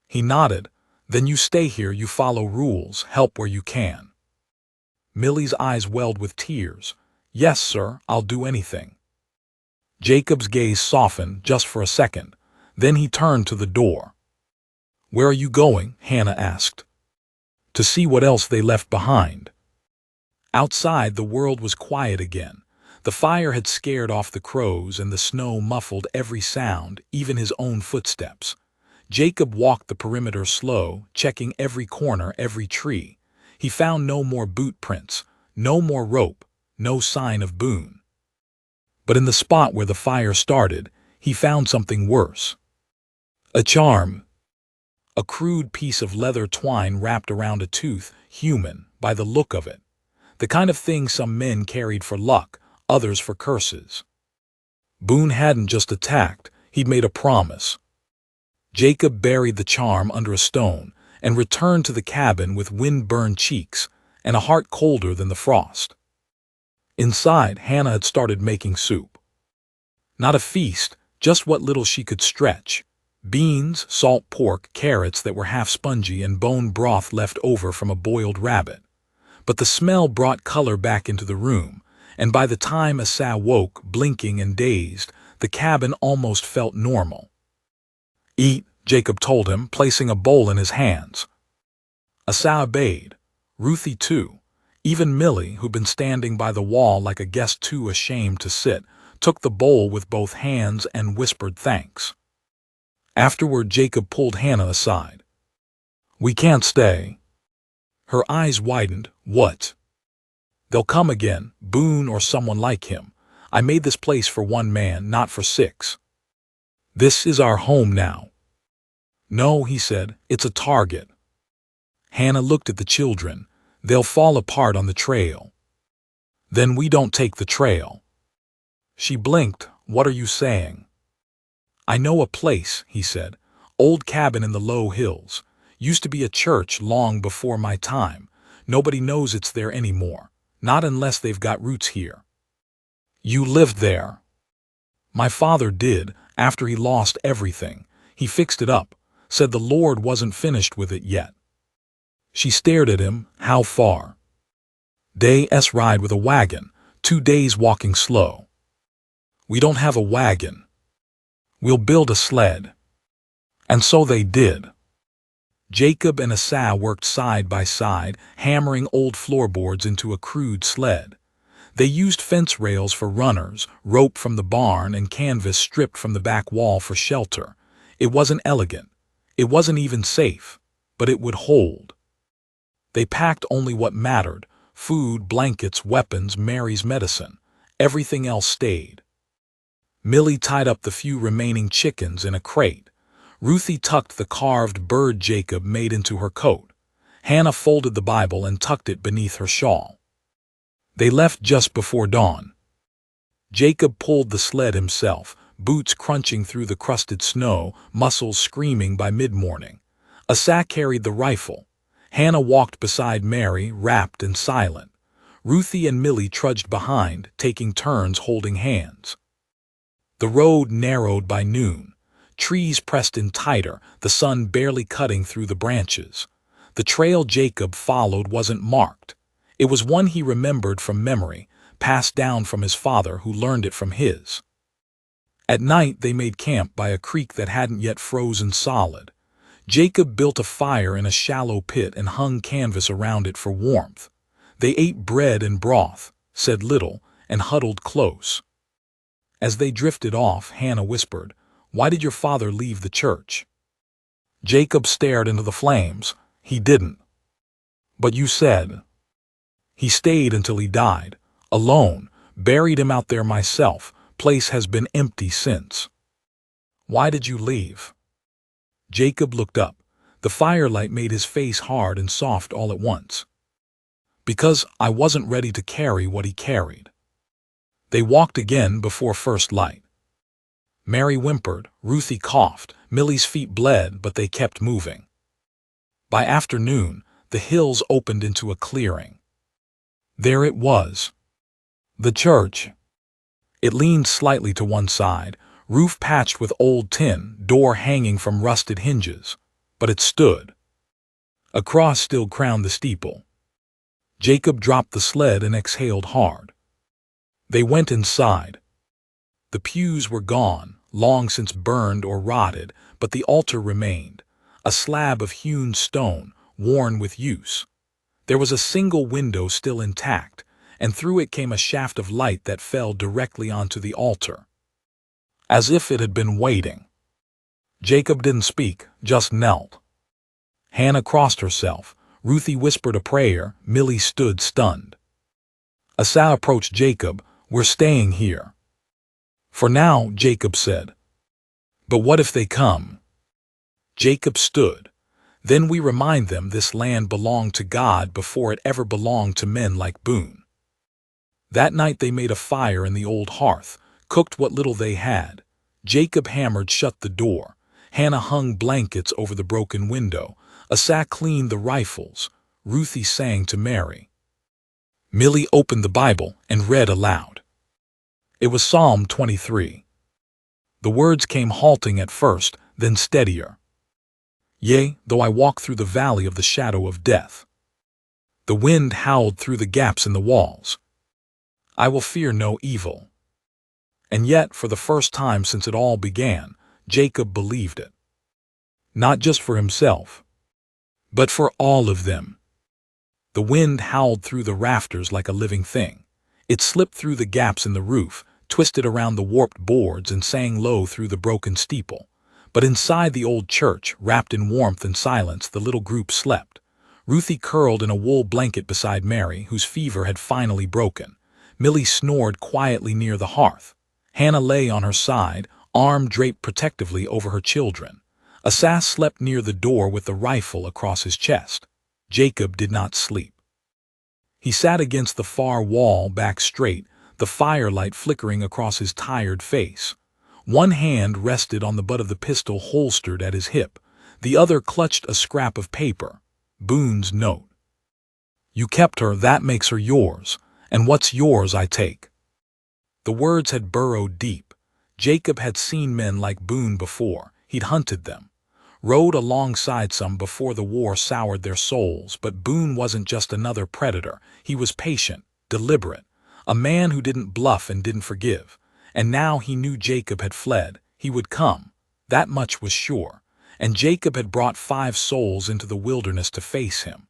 He nodded. "Then you stay here, you follow rules, help where you can." Millie's eyes welled with tears. "Yes, sir, I'll do anything." Jacob's gaze softened just for a second. Then he turned to the door. "Where are you going?" Hannah asked. "To see what else they left behind." Outside, the world was quiet again. The fire had scared off the crows, and the snow muffled every sound, even his own footsteps. Jacob walked the perimeter slow, checking every corner, every tree. He found no more boot prints, no more rope, no sign of Boone. But in the spot where the fire started, he found something worse. A charm. A crude piece of leather twine wrapped around a tooth, human, by the look of it. The kind of thing some men carried for luck, others for curses. Boone hadn't just attacked, he'd made a promise. Jacob buried the charm under a stone and returned to the cabin with wind-burned cheeks and a heart colder than the frost. Inside, Hannah had started making soup. Not a feast, just what little she could stretch. Beans, salt pork, carrots that were half spongy, and bone broth left over from a boiled rabbit. But the smell brought color back into the room, and by the time Asas woke, blinking and dazed, the cabin almost felt normal. "Eat," Jacob told him, placing a bowl in his hands. Asas obeyed. Ruthie too. Even Millie, who'd been standing by the wall like a guest too ashamed to sit, took the bowl with both hands and whispered thanks. Afterward, Jacob pulled Hannah aside. "We can't stay." Her eyes widened. "What?" "They'll come again, Boone or someone like him. I made this place for one man, not for six. This is our home now." "No," he said, "it's a target." Hannah looked at the children. "They'll fall apart on the trail." "Then we don't take the trail." She blinked. "What are you saying?" "I know a place," he said. "Old cabin in the low hills. Used to be a church long before my time. Nobody knows it's there anymore. Not unless they've got roots here." "You lived there?" "My father did, after he lost everything. He fixed it up, said the Lord wasn't finished with it yet." She stared at him. "How far?" "Day's ride with a wagon, 2 days walking slow." "We don't have a wagon." "We'll build a sled." And so they did. Jacob and Esau worked side by side, hammering old floorboards into a crude sled. They used fence rails for runners, rope from the barn, and canvas stripped from the back wall for shelter. It wasn't elegant. It wasn't even safe, but it would hold. They packed only what mattered: food, blankets, weapons, Mary's medicine. Everything else stayed. Millie tied up the few remaining chickens in a crate. Ruthie tucked the carved bird Jacob made into her coat. Hannah folded the Bible and tucked it beneath her shawl. They left just before dawn. Jacob pulled the sled himself, boots crunching through the crusted snow, muscles screaming by mid-morning. Esau carried the rifle. Hannah walked beside Mary, rapt and silent. Ruthie and Millie trudged behind, taking turns holding hands. The road narrowed by noon. Trees pressed in tighter, the sun barely cutting through the branches. The trail Jacob followed wasn't marked. It was one he remembered from memory, passed down from his father who learned it from his. At night they made camp by a creek that hadn't yet frozen solid. Jacob built a fire in a shallow pit and hung canvas around it for warmth. They ate bread and broth, said little, and huddled close. As they drifted off, Hannah whispered, "Why did your father leave the church?" Jacob stared into the flames. "He didn't." "But you said." "He stayed until he died. Alone. Buried him out there myself. Place has been empty since." "Why did you leave?" Jacob looked up. The firelight made his face hard and soft all at once. "Because I wasn't ready to carry what he carried." They walked again before first light. Mary whimpered, Ruthie coughed, Millie's feet bled, but they kept moving. By afternoon, the hills opened into a clearing. There it was. The church. It leaned slightly to one side, roof patched with old tin, door hanging from rusted hinges. But it stood. A cross still crowned the steeple. Jacob dropped the sled and exhaled hard. They went inside. The pews were gone, long since burned or rotted, but the altar remained, a slab of hewn stone, worn with use. There was a single window still intact, and through it came a shaft of light that fell directly onto the altar. As if it had been waiting. Jacob didn't speak, just knelt. Hannah crossed herself. Ruthie whispered a prayer. Millie stood stunned. Esau approached Jacob. "We're staying here." "For now," Jacob said. "But what if they come?" Jacob stood. "Then we remind them this land belonged to God before it ever belonged to men like Boone." That night they made a fire in the old hearth, cooked what little they had. Jacob hammered shut the door. Hannah hung blankets over the broken window. Esau cleaned the rifles. Ruthie sang to Mary. Millie opened the Bible and read aloud. It was Psalm 23. The words came halting at first, then steadier. "Yea, though I walk through the valley of the shadow of death." The wind howled through the gaps in the walls. "I will fear no evil." And yet, for the first time since it all began, Jacob believed it. Not just for himself, but for all of them. The wind howled through the rafters like a living thing. It slipped through the gaps in the roof, twisted around the warped boards and sang low through the broken steeple. But inside the old church, wrapped in warmth and silence, the little group slept. Ruthie curled in a wool blanket beside Mary, whose fever had finally broken. Millie snored quietly near the hearth. Hannah lay on her side, arm draped protectively over her children. Asa slept near the door with the rifle across his chest. Jacob did not sleep. He sat against the far wall, back straight, the firelight flickering across his tired face. One hand rested on the butt of the pistol holstered at his hip. The other clutched a scrap of paper. Boone's note. "You kept her, that makes her yours, and what's yours I take." The words had burrowed deep. Jacob had seen men like Boone before. He'd hunted them. Rode alongside some before the war soured their souls, but Boone wasn't just another predator. He was patient, deliberate, a man who didn't bluff and didn't forgive. And now he knew Jacob had fled. He would come. That much was sure. And Jacob had brought 5 souls into the wilderness to face him.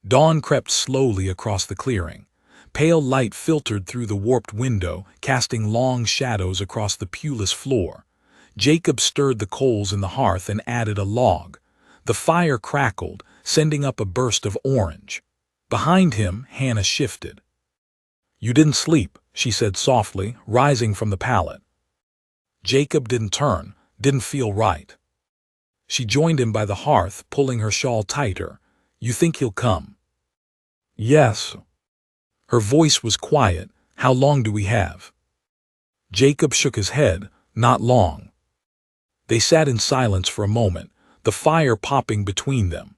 Dawn crept slowly across the clearing. Pale light filtered through the warped window, casting long shadows across the pewless floor. Jacob stirred the coals in the hearth and added a log. The fire crackled, sending up a burst of orange. Behind him, Hannah shifted. "You didn't sleep," she said softly, rising from the pallet. Jacob didn't turn, didn't feel right. She joined him by the hearth, pulling her shawl tighter. "You think he'll come?" "Yes." Her voice was quiet. "How long do we have?" Jacob shook his head. "Not long." They sat in silence for a moment, the fire popping between them.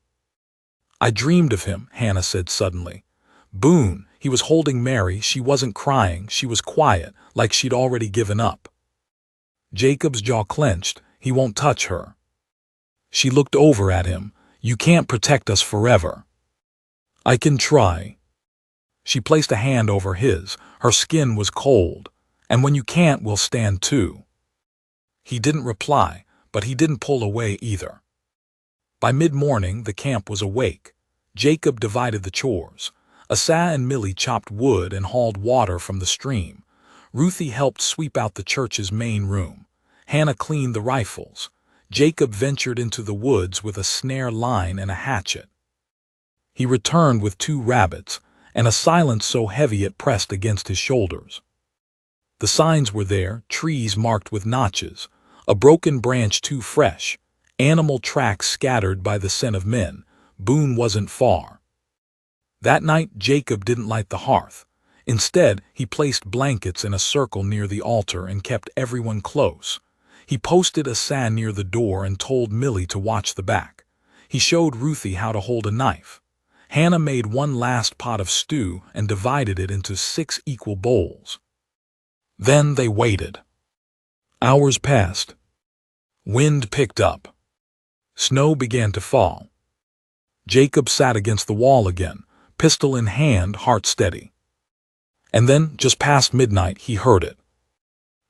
"I dreamed of him," Hannah said suddenly. "Boone, he was holding Mary. She wasn't crying, she was quiet, like she'd already given up." Jacob's jaw clenched. "He won't touch her." She looked over at him. "You can't protect us forever." "I can try." She placed a hand over his. Her skin was cold. "And when you can't, we'll stand too." He didn't reply, but he didn't pull away either. By mid-morning, the camp was awake. Jacob divided the chores. Asa and Millie chopped wood and hauled water from the stream. Ruthie helped sweep out the church's main room. Hannah cleaned the rifles. Jacob ventured into the woods with a snare line and a hatchet. He returned with 2 rabbits, and a silence so heavy it pressed against his shoulders. The signs were there, trees marked with notches, a broken branch too fresh, animal tracks scattered by the scent of men. Boone wasn't far. That night Jacob didn't light the hearth. Instead, he placed blankets in a circle near the altar and kept everyone close. He posted Asa near the door and told Millie to watch the back. He showed Ruthie how to hold a knife. Hannah made one last pot of stew and divided it into 6 equal bowls. Then they waited. Hours passed. Wind picked up. Snow began to fall. Jacob sat against the wall again, pistol in hand, heart steady. And then, just past midnight, he heard it.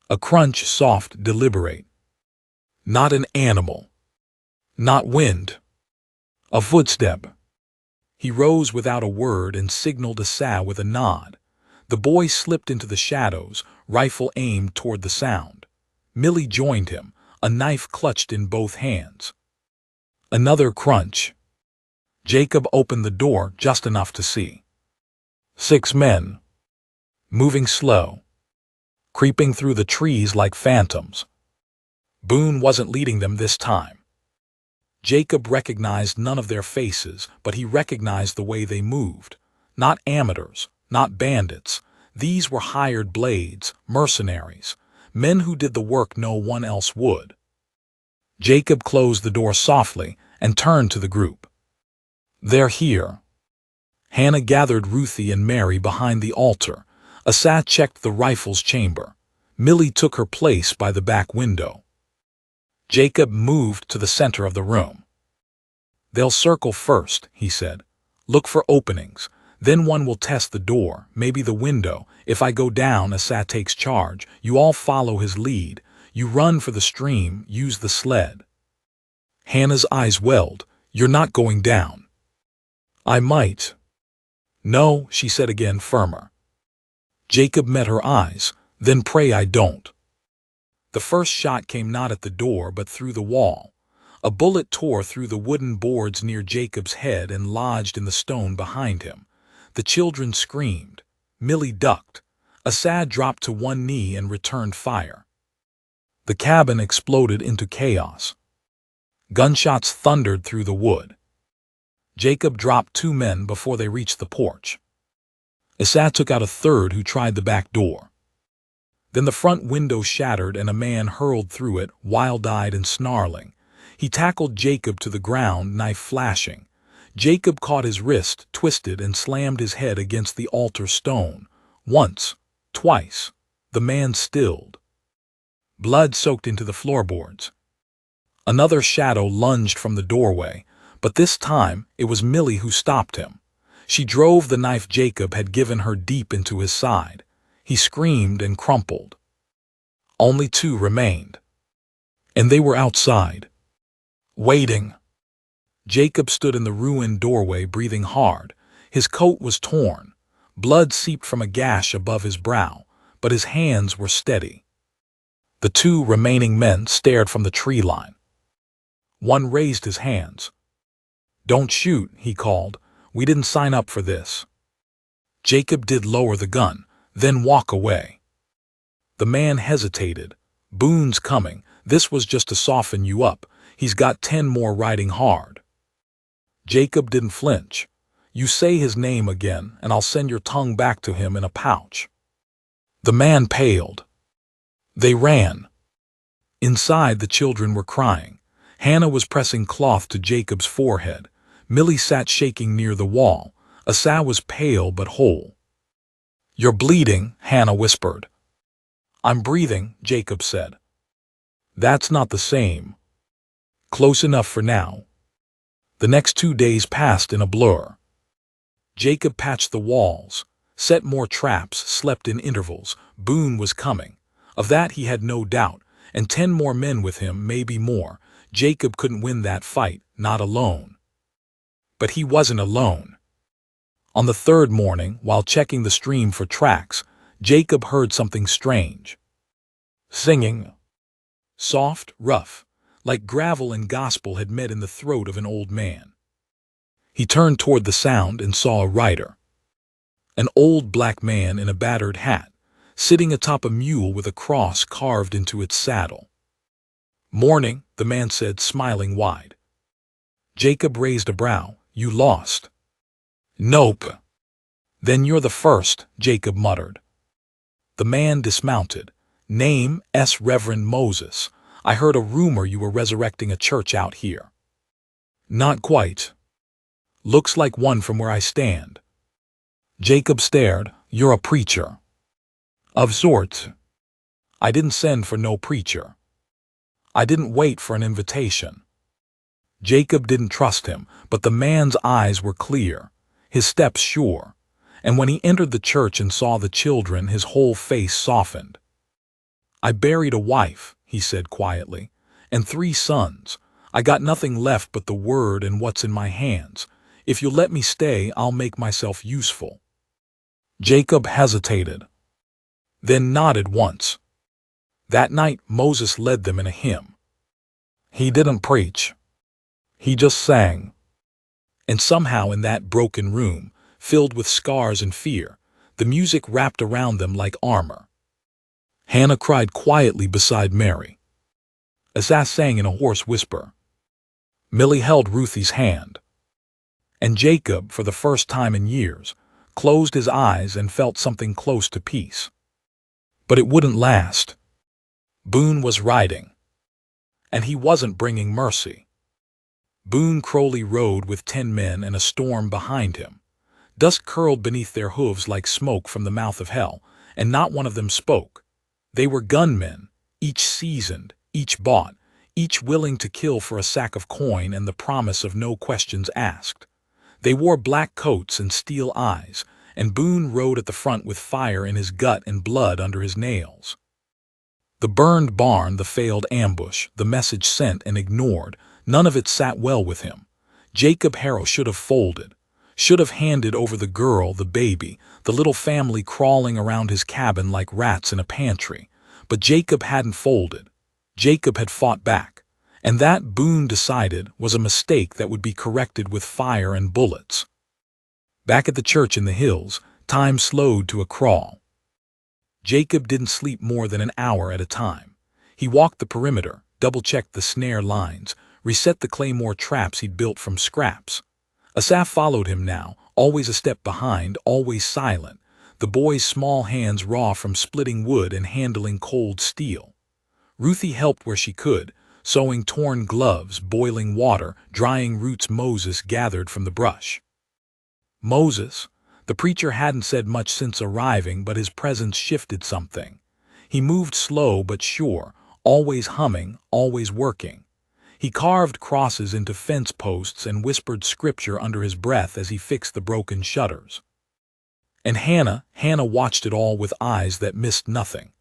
A crunch, soft, deliberate. Not an animal. Not wind. A footstep. He rose without a word and signaled Asa with a nod. The boy slipped into the shadows, rifle aimed toward the sound. Millie joined him, a knife clutched in both hands. Another crunch. Jacob opened the door just enough to see. 6 men. Moving slow. Creeping through the trees like phantoms. Boone wasn't leading them this time. Jacob recognized none of their faces, but he recognized the way they moved. Not amateurs, not bandits. These were hired blades, mercenaries, men who did the work no one else would. Jacob closed the door softly and turned to the group. "They're here." Hannah gathered Ruthie and Mary behind the altar. Asa checked the rifle's chamber. Millie took her place by the back window. Jacob moved to the center of the room. "They'll circle first," he said. "Look for openings. Then one will test the door, maybe the window. If I go down, Asa takes charge. You all follow his lead. You run for the stream, use the sled." Hannah's eyes welled. "You're not going down." "I might." "No," she said again, firmer. Jacob met her eyes. Then pray I don't. The first shot came not at the door but through the wall. A bullet tore through the wooden boards near Jacob's head and lodged in the stone behind him. The children screamed. Millie ducked. Assad dropped to one knee and returned fire. The cabin exploded into chaos. Gunshots thundered through the wood. Jacob dropped 2 men before they reached the porch. Assad took out a third who tried the back door. Then the front window shattered and a man hurled through it, wild-eyed and snarling. He tackled Jacob to the ground, knife flashing. Jacob caught his wrist, twisted, and slammed his head against the altar stone. Once, twice. The man stilled. Blood soaked into the floorboards. Another shadow lunged from the doorway, but this time it was Millie who stopped him. She drove the knife Jacob had given her deep into his side. He screamed and crumpled. Only 2 remained. And they were outside, waiting. Jacob stood in the ruined doorway, breathing hard. His coat was torn. Blood seeped from a gash above his brow, but his hands were steady. The 2 remaining men stared from the tree line. One raised his hands. "Don't shoot," he called. "We didn't sign up for this." Jacob did lower the gun, then walk away. The man hesitated. "Boone's coming. This was just to soften you up. He's got 10 more riding hard." Jacob didn't flinch. "You say his name again, and I'll send your tongue back to him in a pouch." The man paled. They ran. Inside, the children were crying. Hannah was pressing cloth to Jacob's forehead. Millie sat shaking near the wall. Assad was pale but whole. "You're bleeding," Hannah whispered. "I'm breathing," Jacob said. "That's not the same." "Close enough for now." The next 2 days passed in a blur. Jacob patched the walls, set more traps, slept in intervals. Boone was coming. Of that he had no doubt, and 10 more men with him, maybe more. Jacob couldn't win that fight, not alone. But he wasn't alone. On the 3rd morning, while checking the stream for tracks, Jacob heard something strange. Singing. Soft, rough, like gravel and gospel had met in the throat of an old man. He turned toward the sound and saw a rider. An old black man in a battered hat, sitting atop a mule with a cross carved into its saddle. "Morning," the man said, smiling wide. Jacob raised a brow. "You lost." "Nope." "Then you're the first," Jacob muttered. The man dismounted. "Name, S. Reverend Moses. I heard a rumor you were resurrecting a church out here." "Not quite. Looks like one from where I stand." Jacob stared. "You're a preacher." "Of sorts. I didn't send for no preacher. I didn't wait for an invitation." Jacob didn't trust him, but the man's eyes were clear, his steps sure, and when he entered the church and saw the children, his whole face softened. "I buried a wife," he said quietly, "and 3 sons. I got nothing left but the word and what's in my hands. If you'll let me stay, I'll make myself useful." Jacob hesitated, then nodded once. That night Moses led them in a hymn. He didn't preach. He just sang. And somehow in that broken room, filled with scars and fear, the music wrapped around them like armor. Hannah cried quietly beside Mary. Assad sang in a hoarse whisper. Millie held Ruthie's hand. And Jacob, for the first time in years, closed his eyes and felt something close to peace. But it wouldn't last. Boone was riding. And he wasn't bringing mercy. Boone Crowley rode with 10 men and a storm behind him. Dust curled beneath their hooves like smoke from the mouth of hell, and not one of them spoke. They were gunmen, each seasoned, each bought, each willing to kill for a sack of coin and the promise of no questions asked. They wore black coats and steel eyes, and Boone rode at the front with fire in his gut and blood under his nails. The burned barn, the failed ambush, the message sent and ignored, none of it sat well with him. Jacob Harrow should have folded, Should have handed over the girl, the baby, the little family crawling around his cabin like rats in a pantry. But Jacob hadn't folded. Jacob had fought back. And that, Boone decided, was a mistake that would be corrected with fire and bullets. Back at the church in the hills, time slowed to a crawl. Jacob didn't sleep more than an hour at a time. He walked the perimeter, double-checked the snare lines, reset the claymore traps he'd built from scraps. Asaph followed him now, always a step behind, always silent, the boy's small hands raw from splitting wood and handling cold steel. Ruthie helped where she could, sewing torn gloves, boiling water, drying roots Moses gathered from the brush. Moses, the preacher hadn't said much since arriving, but his presence shifted something. He moved slow but sure, always humming, always working. He carved crosses into fence posts and whispered scripture under his breath as he fixed the broken shutters. And Hannah watched it all with eyes that missed nothing.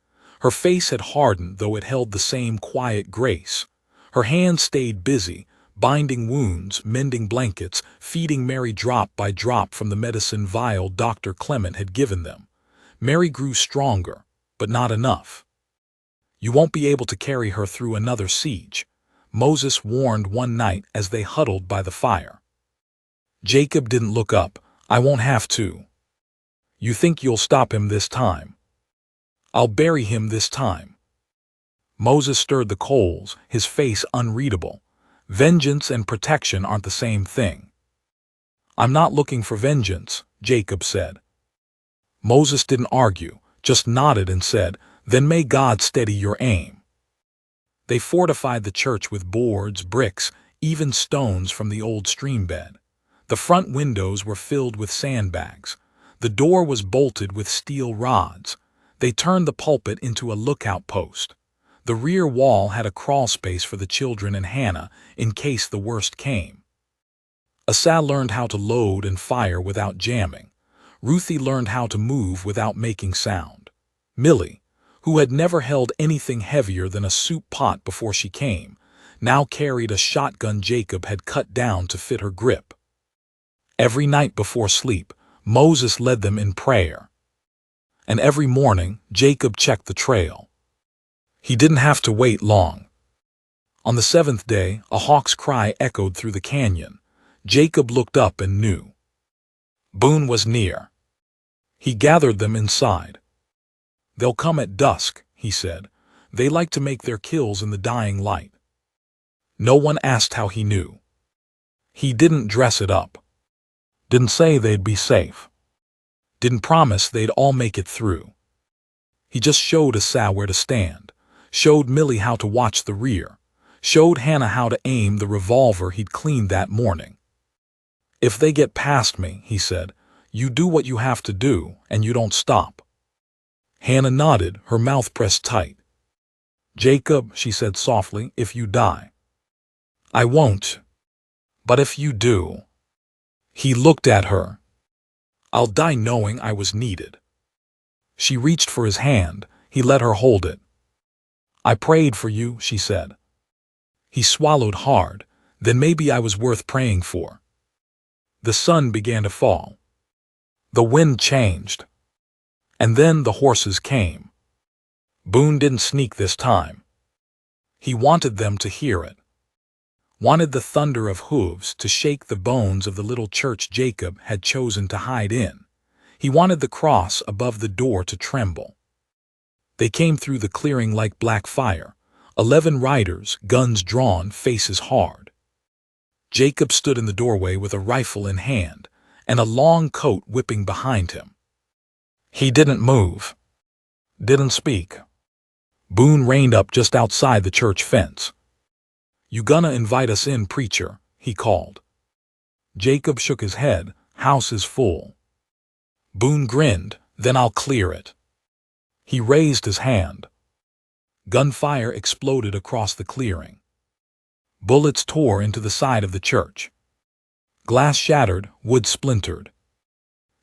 Her face had hardened, though it held the same quiet grace. Her hands stayed busy, binding wounds, mending blankets, feeding Mary drop by drop from the medicine vial Dr. Clement had given them. Mary grew stronger, but not enough. "You won't be able to carry her through another siege," Moses warned one night as they huddled by the fire. Jacob didn't look up. "I won't have to." "You think you'll stop him this time?" "I'll bury him this time." Moses stirred the coals, his face unreadable. "Vengeance and protection aren't the same thing." "I'm not looking for vengeance," Jacob said. Moses didn't argue, just nodded and said, "Then may God steady your aim." They fortified the church with boards, bricks, even stones from the old stream bed. The front windows were filled with sandbags. The door was bolted with steel rods. They turned the pulpit into a lookout post. The rear wall had a crawl space for the children and Hannah in case the worst came. Asa learned how to load and fire without jamming. Ruthie learned how to move without making sound. Millie, who had never held anything heavier than a soup pot before she came, now carried a shotgun Jacob had cut down to fit her grip. Every night before sleep, Moses led them in prayer. And every morning, Jacob checked the trail. He didn't have to wait long. On the seventh day, a hawk's cry echoed through the canyon. Jacob looked up and knew. Boone was near. He gathered them inside. "They'll come at dusk," he said. "They like to make their kills in the dying light." No one asked how he knew. He didn't dress it up. Didn't say they'd be safe. Didn't promise they'd all make it through. He just showed Asa where to stand, showed Millie how to watch the rear, showed Hannah how to aim the revolver he'd cleaned that morning. "If they get past me," he said, "you do what you have to do, and you don't stop." Hannah nodded, her mouth pressed tight. "Jacob," she said softly, "if you die." "I won't. But if you do." He looked at her. "I'll die knowing I was needed." She reached for his hand. He let her hold it. "I prayed for you," she said. He swallowed hard. "Then maybe I was worth praying for." The sun began to fall. The wind changed. And then the horses came. Boone didn't sneak this time. He wanted them to hear it. Wanted the thunder of hooves to shake the bones of the little church Jacob had chosen to hide in. He wanted the cross above the door to tremble. They came through the clearing like black fire. 11 riders, guns drawn, faces hard. Jacob stood in the doorway with a rifle in hand, and a long coat whipping behind him. He didn't move. Didn't speak. Boone reined up just outside the church fence. "You gonna invite us in, preacher?" he called. Jacob shook his head. "House is full." Boone grinned. "Then I'll clear it." He raised his hand. Gunfire exploded across the clearing. Bullets tore into the side of the church. Glass shattered, wood splintered.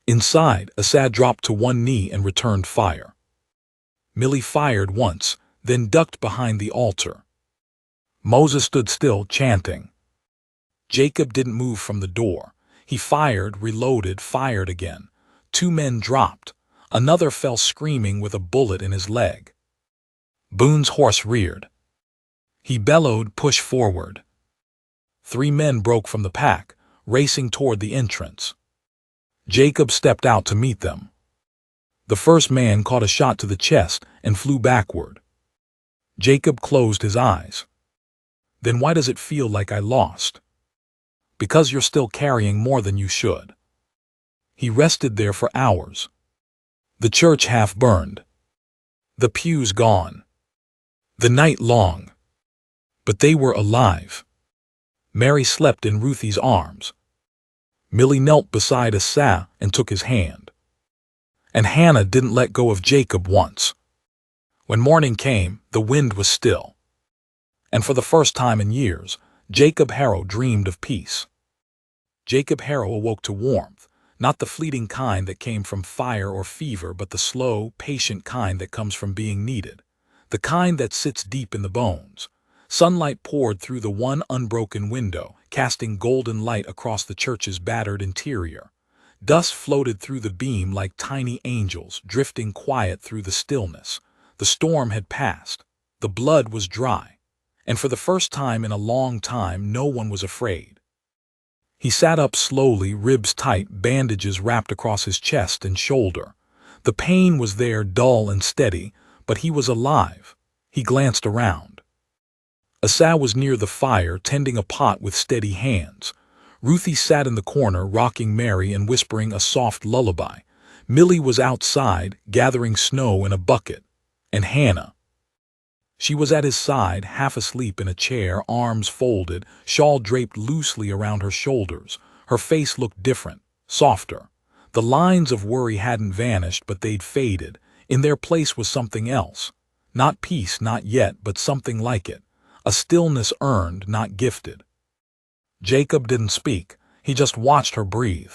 Inside, Asa dropped to one knee and returned fire. Millie fired once, then ducked behind the altar. Moses stood still, chanting. Jacob didn't move from the door. He fired, reloaded, fired again. 2 men dropped. Another fell screaming with a bullet in his leg. Boone's horse reared. He bellowed, "Push forward." 3 men broke from the pack, racing toward the entrance. Jacob stepped out to meet them. The first man caught a shot to the chest and flew backward. Jacob closed his eyes. "Then why does it feel like I lost?" "Because you're still carrying more than you should." He rested there for hours. The church half burned. The pews gone. The night long. But they were alive. Mary slept in Ruthie's arms. Millie knelt beside Asa and took his hand. And Hannah didn't let go of Jacob once. When morning came, the wind was still. And for the first time in years, Jacob Harrow dreamed of peace. Jacob Harrow awoke to warmth, not the fleeting kind that came from fire or fever, but the slow, patient kind that comes from being needed, the kind that sits deep in the bones. Sunlight poured through the one unbroken window, casting golden light across the church's battered interior. Dust floated through the beam like tiny angels, drifting quiet through the stillness. The storm had passed. The blood was dry. And for the first time in a long time, no one was afraid. He sat up slowly, ribs tight, bandages wrapped across his chest and shoulder. The pain was there, dull and steady, but he was alive. He glanced around. Asa was near the fire, tending a pot with steady hands. Ruthie sat in the corner, rocking Mary and whispering a soft lullaby. Millie was outside, gathering snow in a bucket. And Hannah. She was at his side, half asleep in a chair, arms folded, shawl draped loosely around her shoulders. Her face looked different, softer. The lines of worry hadn't vanished, but they'd faded. In their place was something else. Not peace, not yet, but something like it. A stillness earned, not gifted. Jacob didn't speak. He just watched her breathe.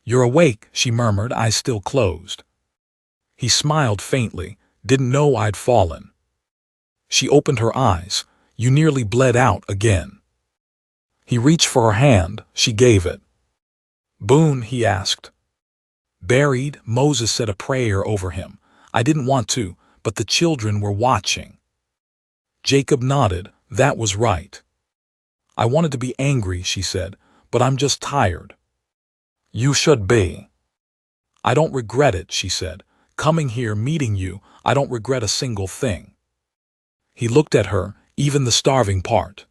"You're awake," she murmured, eyes still closed. He smiled faintly. "Didn't know I'd fallen." She opened her eyes. "You nearly bled out again." He reached for her hand. She gave it. "Boone," he asked. "Buried." Moses said a prayer over him. "I didn't want to, but the children were watching." Jacob nodded. "That was right." "I wanted to be angry," she said, "but I'm just tired." "You should be." "I don't regret it," she said. "Coming here, meeting you, I don't regret a single thing." He looked at her, "Even the starving part."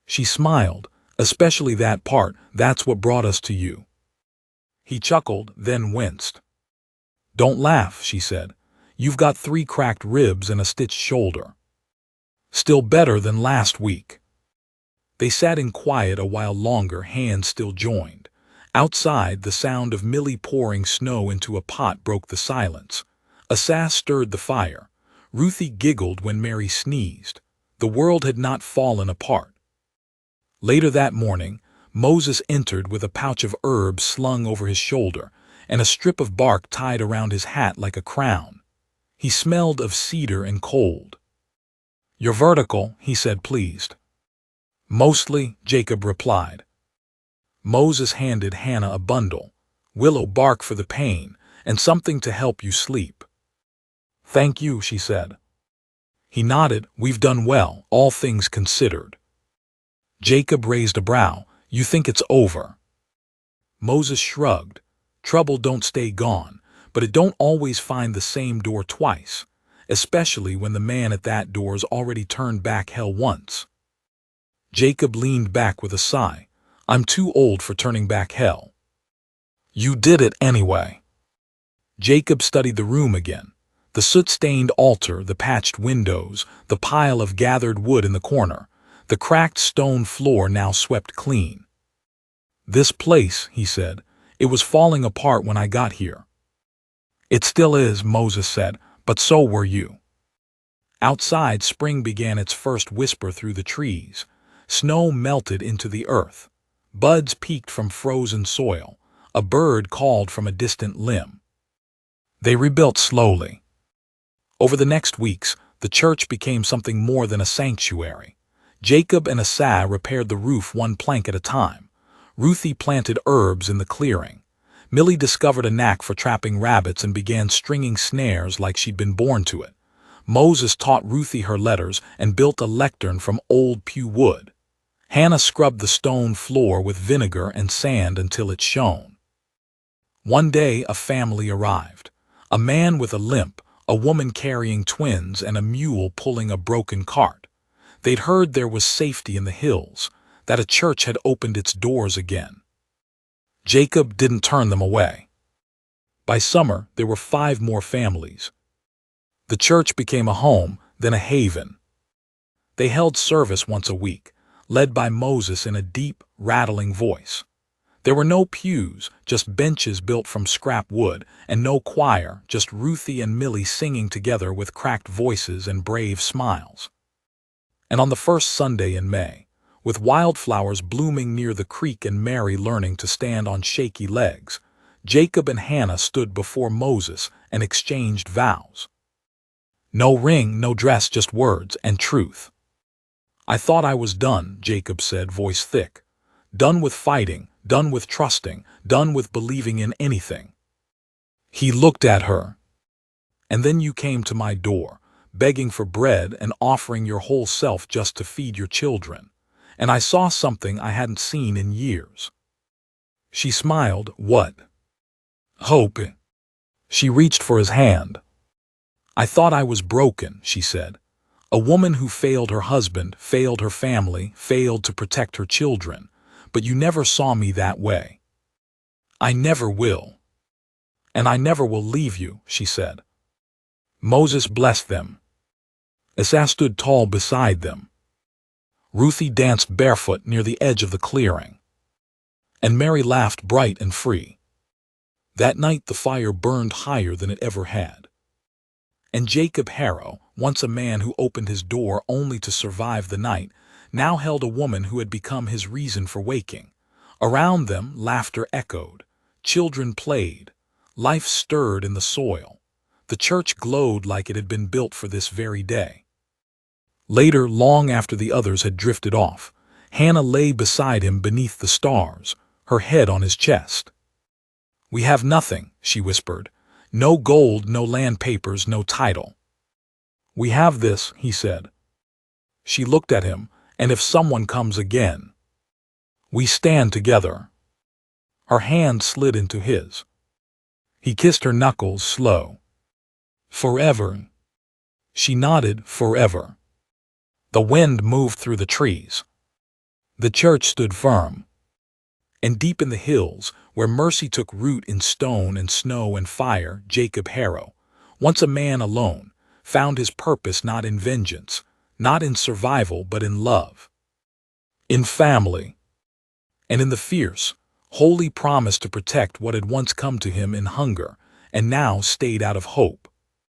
She smiled. "Especially that part. That's what brought us to you." He chuckled, then winced. "Don't laugh," she said. "You've got 3 cracked ribs and a stitched shoulder." "Still better than last week." They sat in quiet a while longer, hands still joined. Outside, the sound of Millie pouring snow into a pot broke the silence. Asa stirred the fire. Ruthie giggled when Mary sneezed. The world had not fallen apart. Later that morning, Moses entered with a pouch of herbs slung over his shoulder and a strip of bark tied around his hat like a crown. He smelled of cedar and cold. "You're vertical," he said, pleased. "Mostly," Jacob replied. Moses handed Hannah a bundle, willow bark for the pain, and something to help you sleep. "Thank you," she said. He nodded. "We've done well, all things considered." Jacob raised a brow. "You think it's over?" Moses shrugged. "Trouble don't stay gone, but it don't always find the same door twice, especially when the man at that door's already turned back hell once." Jacob leaned back with a sigh. "I'm too old for turning back hell." "You did it anyway." Jacob studied the room again. The soot-stained altar, the patched windows, the pile of gathered wood in the corner, the cracked stone floor now swept clean. "This place," he said, "it was falling apart when I got here." "It still is," Moses said, "but so were you." Outside, spring began its first whisper through the trees. Snow melted into the earth. Buds peeked from frozen soil. A bird called from a distant limb. They rebuilt slowly. Over the next weeks, the church became something more than a sanctuary. Jacob and Asa repaired the roof one plank at a time. Ruthie planted herbs in the clearing. Millie discovered a knack for trapping rabbits and began stringing snares like she'd been born to it. Moses taught Ruthie her letters and built a lectern from old pew wood. Hannah scrubbed the stone floor with vinegar and sand until it shone. One day a family arrived. A man with a limp, a woman carrying twins, and a mule pulling a broken cart. They'd heard there was safety in the hills, that a church had opened its doors again. Jacob didn't turn them away. By summer, there were 5 more families. The church became a home, then a haven. They held service once a week, led by Moses in a deep, rattling voice. There were no pews, just benches built from scrap wood, and no choir, just Ruthie and Millie singing together with cracked voices and brave smiles. And on the first Sunday in May, with wildflowers blooming near the creek and Mary learning to stand on shaky legs, Jacob and Hannah stood before Moses and exchanged vows. No ring, no dress, just words and truth. I thought I was done, Jacob said, voice thick. Done with fighting, done with trusting, done with believing in anything. He looked at her. And then you came to my door, begging for bread and offering your whole self just to feed your children. And I saw something I hadn't seen in years. She smiled. What? Hope. She reached for his hand. I thought I was broken, she said. A woman who failed her husband, failed her family, failed to protect her children. But you never saw me that way. I never will. And I never will leave you, she said. Moses blessed them. Asa stood tall beside them. Ruthie danced barefoot near the edge of the clearing. And Mary laughed bright and free. That night the fire burned higher than it ever had. And Jacob Harrow, once a man who opened his door only to survive the night, now held a woman who had become his reason for waking. Around them, laughter echoed. Children played. Life stirred in the soil. The church glowed like it had been built for this very day. Later, long after the others had drifted off, Hannah lay beside him beneath the stars, her head on his chest. We have nothing, she whispered. No gold, no land papers, no title. We have this, he said. She looked at him, and if someone comes again. We stand together. Her hand slid into his. He kissed her knuckles slow. Forever. She nodded, forever. The wind moved through the trees. The church stood firm. And deep in the hills, where mercy took root in stone and snow and fire, Jacob Harrow, once a man alone, found his purpose not in vengeance, not in survival, but in love. In family. And in the fierce, holy promise to protect what had once come to him in hunger, and now stayed out of hope.